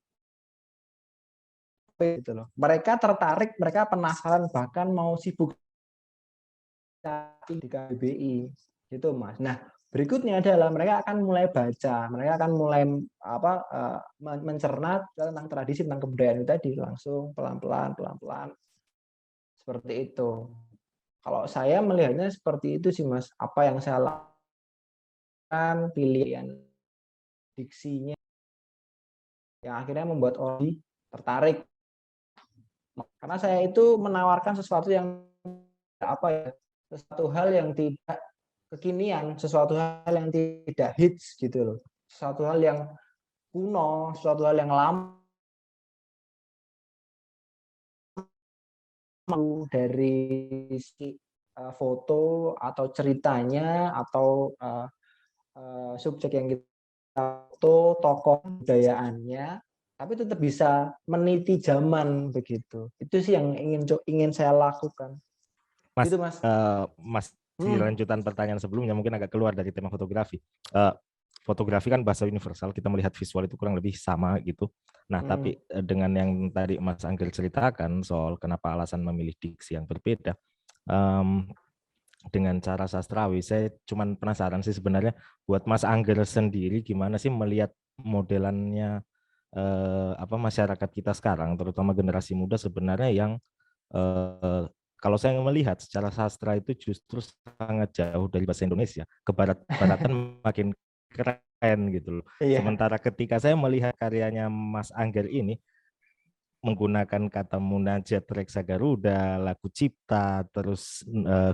gitu loh. Mereka tertarik, mereka penasaran, bahkan mau sibuk di KBBI gitu Mas. Nah, berikutnya adalah mereka akan mulai baca, mereka akan mulai mencerna tentang tradisi, tentang kebudayaan itu tadi, langsung pelan-pelan seperti itu. Kalau saya melihatnya seperti itu sih Mas, apa yang saya lakukan, pilihan diksinya yang akhirnya membuat orang tertarik. Karena saya itu menawarkan sesuatu yang sesuatu hal yang tidak kekinian, sesuatu hal yang tidak hits gitu loh, sesuatu hal yang kuno, sesuatu hal yang lama, dari foto atau ceritanya atau subjek yang kita foto, tokoh, budayaannya, tapi tetap bisa meniti zaman begitu. Itu sih yang ingin saya lakukan. Mas, gitu, Mas. Mas, di lanjutan pertanyaan sebelumnya mungkin agak keluar dari tema fotografi. Fotografi kan bahasa universal, kita melihat visual itu kurang lebih sama gitu. Nah, tapi dengan yang tadi Mas Angger ceritakan soal kenapa alasan memilih diksi yang berbeda, dengan cara sastrawi, saya cuman penasaran sih sebenarnya buat Mas Angger sendiri gimana sih melihat modelannya masyarakat kita sekarang, terutama generasi muda sebenarnya yang kalau saya melihat secara sastra itu justru sangat jauh dari bahasa Indonesia. Kebarat-baratan makin keren gitu loh. Iya. Sementara ketika saya melihat karyanya Mas Angger ini menggunakan kata munajat, reksa Garuda, lagu cipta, terus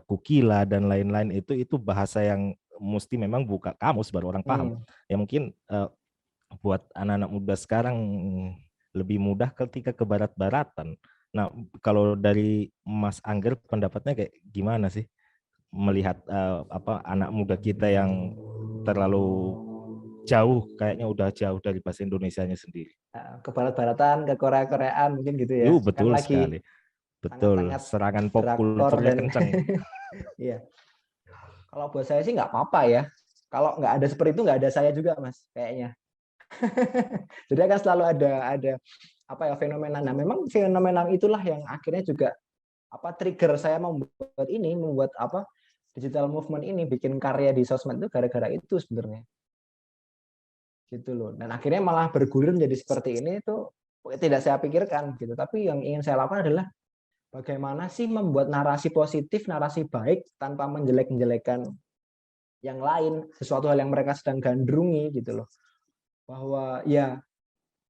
kukila dan lain-lain, itu bahasa yang mesti memang buka kamus baru orang paham. Ya mungkin buat anak-anak muda sekarang lebih mudah ketika ke barat-baratan. Nah, kalau dari Mas Angger pendapatnya kayak gimana sih melihat anak muda kita yang terlalu jauh, kayaknya udah jauh dari bahasa Indonesianya sendiri. Ke barat-baratan, ke Korea-Koreaan mungkin gitu ya. Betul kan sekali. Betul, serangan pop kulturnya kencang. Iya. Kalau buat saya sih nggak apa-apa ya. Kalau nggak ada seperti itu nggak ada saya juga, Mas, kayaknya. Jadi akan selalu ada fenomena. Nah, memang fenomena itulah yang akhirnya juga trigger saya membuat digital movement ini, bikin karya di sosmed itu gara-gara itu sebenarnya. Gitu loh. Dan akhirnya malah bergulir menjadi seperti ini itu tidak saya pikirkan gitu. Tapi yang ingin saya lakukan adalah bagaimana sih membuat narasi positif, narasi baik tanpa menjelek-jelekan yang lain, sesuatu hal yang mereka sedang gandrungi gitu loh. Bahwa ya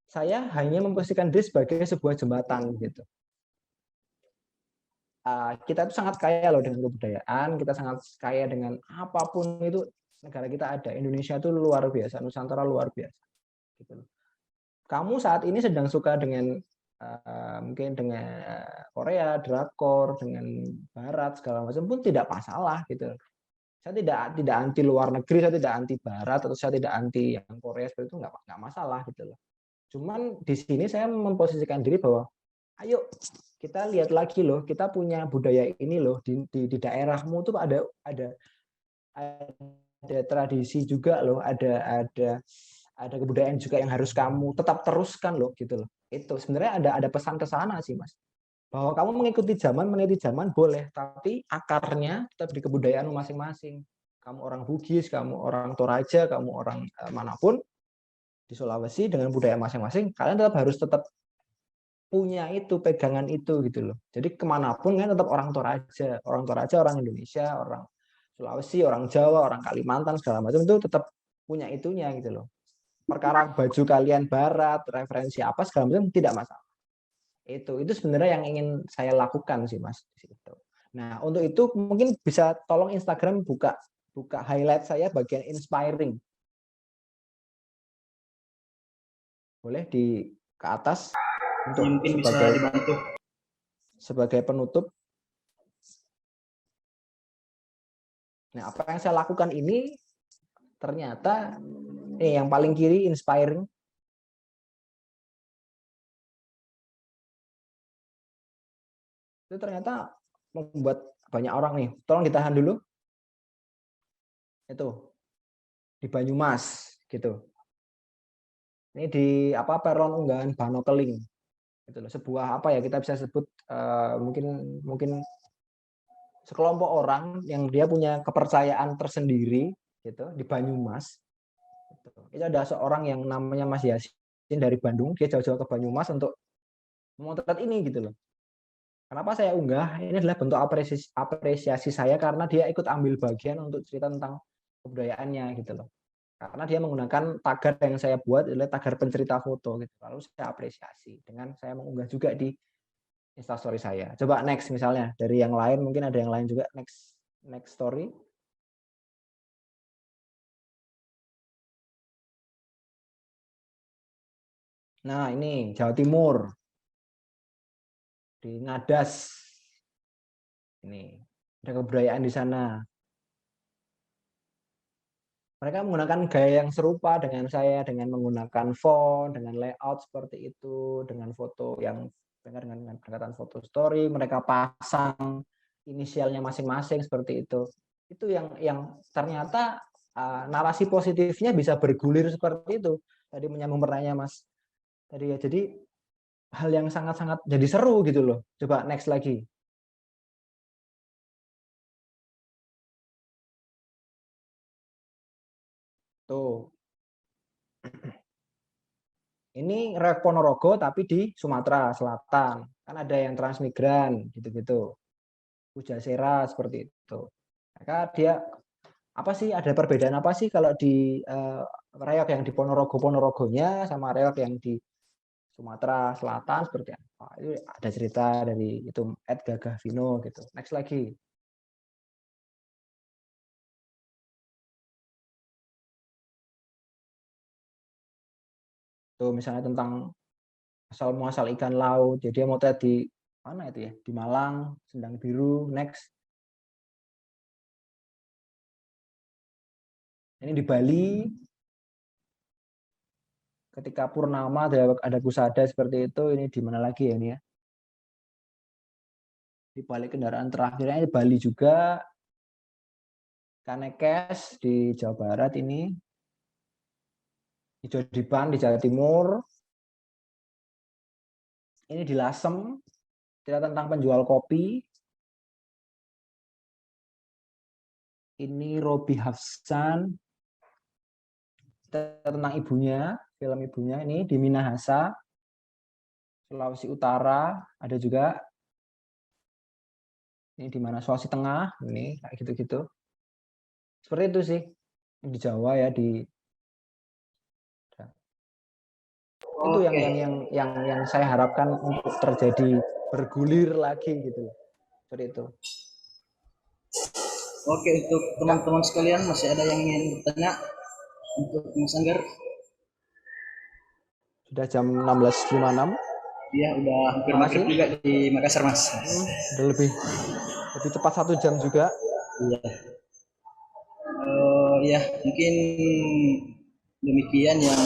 saya hanya memposisikan diri sebagai sebuah jembatan gitu. Kita itu sangat kaya loh dengan kebudayaan, kita sangat kaya dengan apapun itu, negara kita ada. Indonesia itu luar biasa, Nusantara luar biasa. Gitu loh. Kamu saat ini sedang suka dengan mungkin dengan Korea, drakor, dengan Barat segala macam pun tidak masalah gitu. Saya tidak anti luar negeri, saya tidak anti Barat, atau saya tidak anti yang Korea seperti itu, nggak masalah gitu loh. Cuman di sini saya memposisikan diri bahwa ayo kita lihat lagi loh, kita punya budaya ini loh di daerahmu tuh ada tradisi juga loh, ada kebudayaan juga yang harus kamu tetap teruskan loh gitu loh. Itu sebenarnya ada pesan ke sana sih, Mas. Bahwa kamu mengikuti zaman boleh, tapi akarnya tetap di kebudayaanmu masing-masing. Kamu orang Bugis, kamu orang Toraja, kamu orang manapun di Sulawesi dengan budaya masing-masing, kalian harus tetap punya itu, pegangan itu gitu loh. Jadi kemanapun kan tetap orang Toraja, orang Indonesia, orang Sulawesi, orang Jawa, orang Kalimantan segala macam itu tetap punya itunya gitu loh. Perkara baju kalian Barat, referensi apa segala macam tidak masalah. Itu sebenarnya yang ingin saya lakukan sih, Mas. Nah, untuk itu mungkin bisa tolong Instagram buka highlight saya bagian inspiring. Boleh di ke atas untuk mungkin bisa dibantu sebagai penutup. Nah, apa yang saya lakukan ini ternyata yang paling kiri inspiring. Itu ternyata membuat banyak orang nih. Tolong ditahan dulu. Itu di Banyumas gitu. Ini di peron unggahan Bano Keling. Itu loh, sebuah kita bisa sebut mungkin sekelompok orang yang dia punya kepercayaan tersendiri gitu di Banyumas. Itu ada seorang yang namanya Mas Yasin dari Bandung, dia jauh-jauh ke Banyumas untuk memotret ini gitu loh. Kenapa saya unggah? Ini adalah bentuk apresiasi saya karena dia ikut ambil bagian untuk cerita tentang kebudayaannya gitu loh. Karena dia menggunakan tagar yang saya buat adalah tagar pencerita foto gitu. Lalu saya apresiasi dengan saya mengunggah juga di Instastory saya. Coba next misalnya dari yang lain, mungkin ada yang lain juga, next story. Nah, ini Jawa Timur. Di Ngadas. Ini ada kebudayaan di sana. Mereka menggunakan gaya yang serupa dengan saya, dengan menggunakan font, dengan layout seperti itu, dengan foto yang dengan pendekatan foto story, mereka pasang inisialnya masing-masing seperti itu. Itu yang ternyata narasi positifnya bisa bergulir seperti itu. Tadi menyambung pertanyaan Mas tadi ya. Jadi hal yang sangat-sangat jadi seru gitu loh. Coba next lagi. Tuh. Ini Reok Ponorogo tapi di Sumatera Selatan. Kan ada yang transmigran gitu-gitu. Pujasera seperti itu. Maka dia apa sih, ada perbedaan apa sih kalau di reok yang di Ponorogonya sama reok yang di Sumatera Selatan seperti apa? Itu ada cerita dari itu Ed Gagah Vino gitu. Next lagi. Tuh misalnya tentang asal muasal ikan laut. Jadi dia mau di mana itu ya? Di Malang, Sendang Biru. Next. Ini di Bali. Ketika purnama ada pusada seperti itu. Ini di mana lagi ya ini ya? Di balik kendaraan terakhirnya di Bali juga. Kanekes di Jawa Barat ini. Di Jodipan di Jawa Timur. Ini di Lasem. Cerita tentang penjual kopi. Ini Robi Hafsan. Cerita tentang ibunya, film ibunya ini di Minahasa, Sulawesi Utara, ada juga. Ini di mana? Sulawesi Tengah, ini kayak gitu-gitu. Seperti itu sih. Di Jawa ya di itu yang saya harapkan untuk terjadi bergulir lagi gitu. Seperti itu. Oke, untuk teman-teman sekalian masih ada yang ingin bertanya untuk Mas Angger? Sudah jam 16.56. Iya, udah hampir maghrib juga di Makassar, Mas. Udah lebih cepat 1 jam juga. Iya. Ya, mungkin demikian yang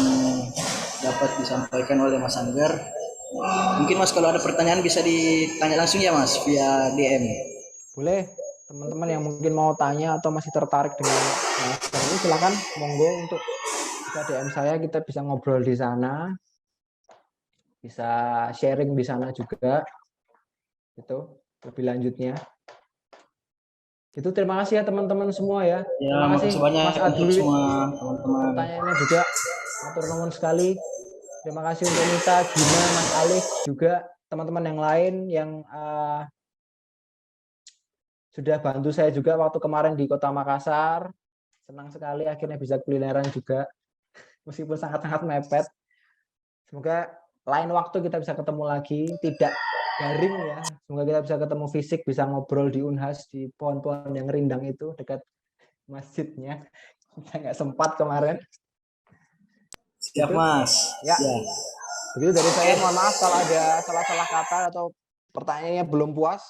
dapat disampaikan oleh Mas Angger. Mungkin Mas kalau ada pertanyaan bisa ditanya langsung ya Mas via DM. Boleh. Teman-teman yang mungkin mau tanya atau masih tertarik dengan ini silakan monggo untuk bisa DM saya, kita bisa ngobrol di sana, bisa sharing di sana juga, gitu lebih lanjutnya. Itu terima kasih ya teman-teman semua ya. Terima kasih banyak Mas Adul semua teman-teman. Pertanyaannya juga matur nuwun sekali. Terima kasih untuk Nita, Gina, Mas Alif juga teman-teman yang lain yang sudah bantu saya juga waktu kemarin di Kota Makassar. Senang sekali akhirnya bisa kulineran juga. Meskipun sangat-sangat mepet. Semoga lain waktu kita bisa ketemu lagi. Tidak daring ya. Semoga kita bisa ketemu fisik, bisa ngobrol di Unhas, di pohon-pohon yang rindang itu, dekat masjidnya. Kita nggak sempat kemarin. Siap Mas. Ya. Begitu dari saya, mohon maaf kalau ada salah-salah kata atau pertanyaannya belum puas.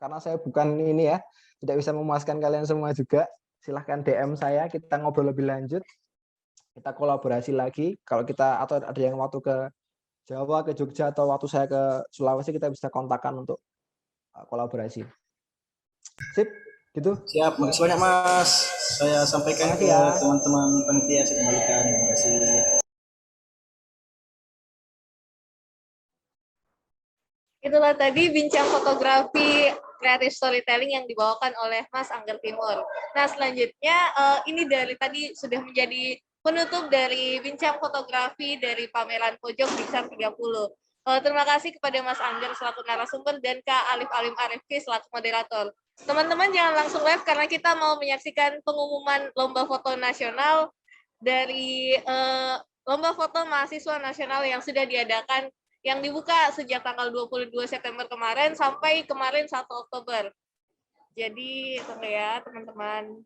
Karena saya bukan ini ya, tidak bisa memuaskan kalian semua juga. Silahkan DM saya, kita ngobrol lebih lanjut. Kita kolaborasi lagi. Kalau kita atau ada yang waktu ke Jawa, ke Jogja, atau waktu saya ke Sulawesi, kita bisa kontakkan untuk kolaborasi. Sip, gitu. Siap, makasih banyak Mas. Saya sampaikan ke teman-teman panitia, saya kembalikan. Terima kasih. Itulah tadi bincang fotografi creative storytelling yang dibawakan oleh Mas Angger Timur. Nah, selanjutnya ini dari tadi sudah menjadi penutup dari bincang fotografi dari pameran Pojok Bincang 30. Terima kasih kepada Mas Angger selaku narasumber dan Kak Alif Alim Arifki selaku moderator. Teman-teman jangan langsung live karena kita mau menyaksikan pengumuman lomba foto nasional dari lomba foto mahasiswa nasional yang sudah diadakan, yang dibuka sejak tanggal 22 September kemarin sampai kemarin 1 Oktober. Jadi, tunggu ya teman-teman.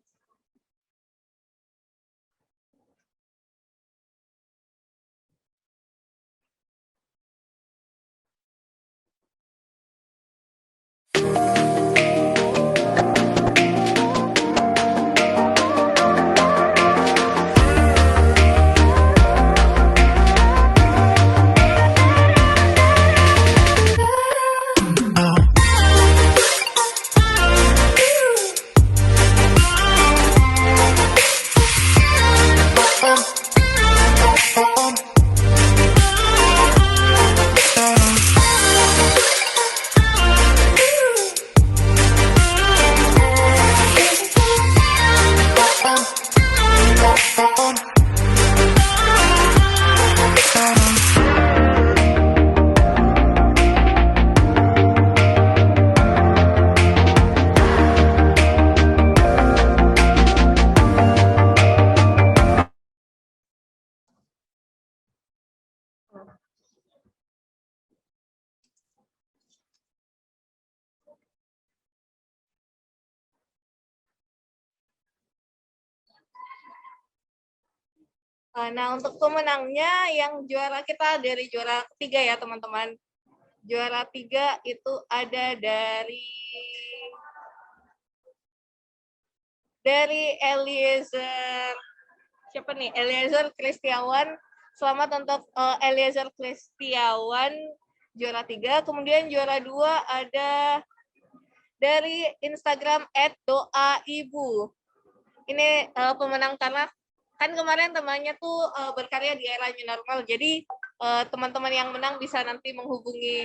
Nah, untuk pemenangnya yang juara kita dari juara 3 ya, teman-teman. Juara 3 itu ada dari Eliezer. Siapa nih? Eliezer Kristiawan. Selamat untuk Eliezer Kristiawan juara 3. Kemudian juara 2 ada dari Instagram @doaibu. Ini pemenang karena kan kemarin temannya tuh berkarya di era new normal. Jadi teman-teman yang menang bisa nanti menghubungi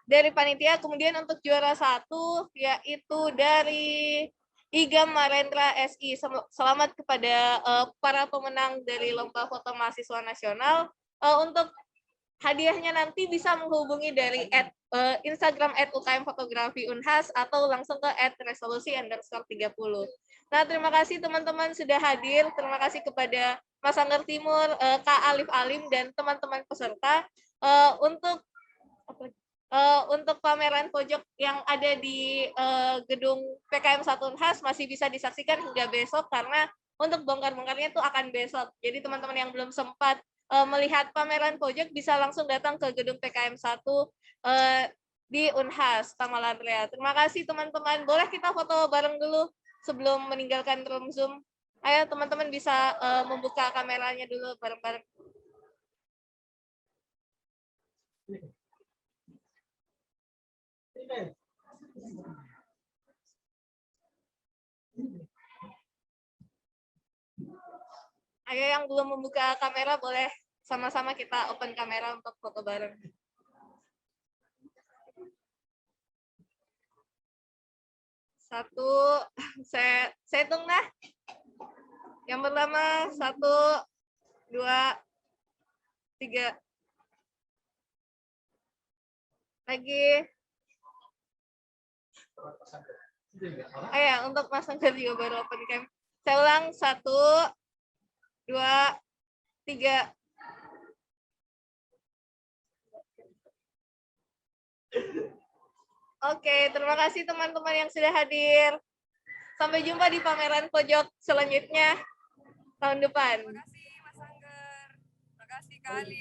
dari panitia. Kemudian untuk juara 1 yaitu dari Igam Marendra SI. Selamat kepada para pemenang dari Lomba Foto Mahasiswa Nasional. Untuk hadiahnya nanti bisa menghubungi dari Instagram @UKM Fotografi Unhas atau langsung ke @resolusi_30. Nah, terima kasih teman-teman sudah hadir. Terima kasih kepada Mas Angger Timur, Kak Alif Alim, dan teman-teman peserta. Untuk pameran pojok yang ada di gedung PKM 1 Unhas masih bisa disaksikan hingga besok, karena untuk bongkar-bongkarnya itu akan besok. Jadi teman-teman yang belum sempat melihat pameran pojok bisa langsung datang ke gedung PKM 1 di Unhas, Taman Rea. Terima kasih teman-teman. Boleh kita foto bareng dulu sebelum meninggalkan room Zoom? Ayo teman-teman bisa membuka kameranya dulu bareng-bareng. Ayo yang belum membuka kamera boleh sama-sama kita open kamera untuk foto bareng. Satu, saya hitung nah. Yang pertama 1, 2, 3. Lagi. Ayo untuk Mas Angger juga baru open cam. Saya ulang 1, 2, 3. Oke, terima kasih teman-teman yang sudah hadir. Sampai jumpa di pameran pojok selanjutnya tahun depan. Terima kasih Mas Angger. Terima kasih Kak Alif.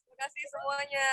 Terima kasih semuanya.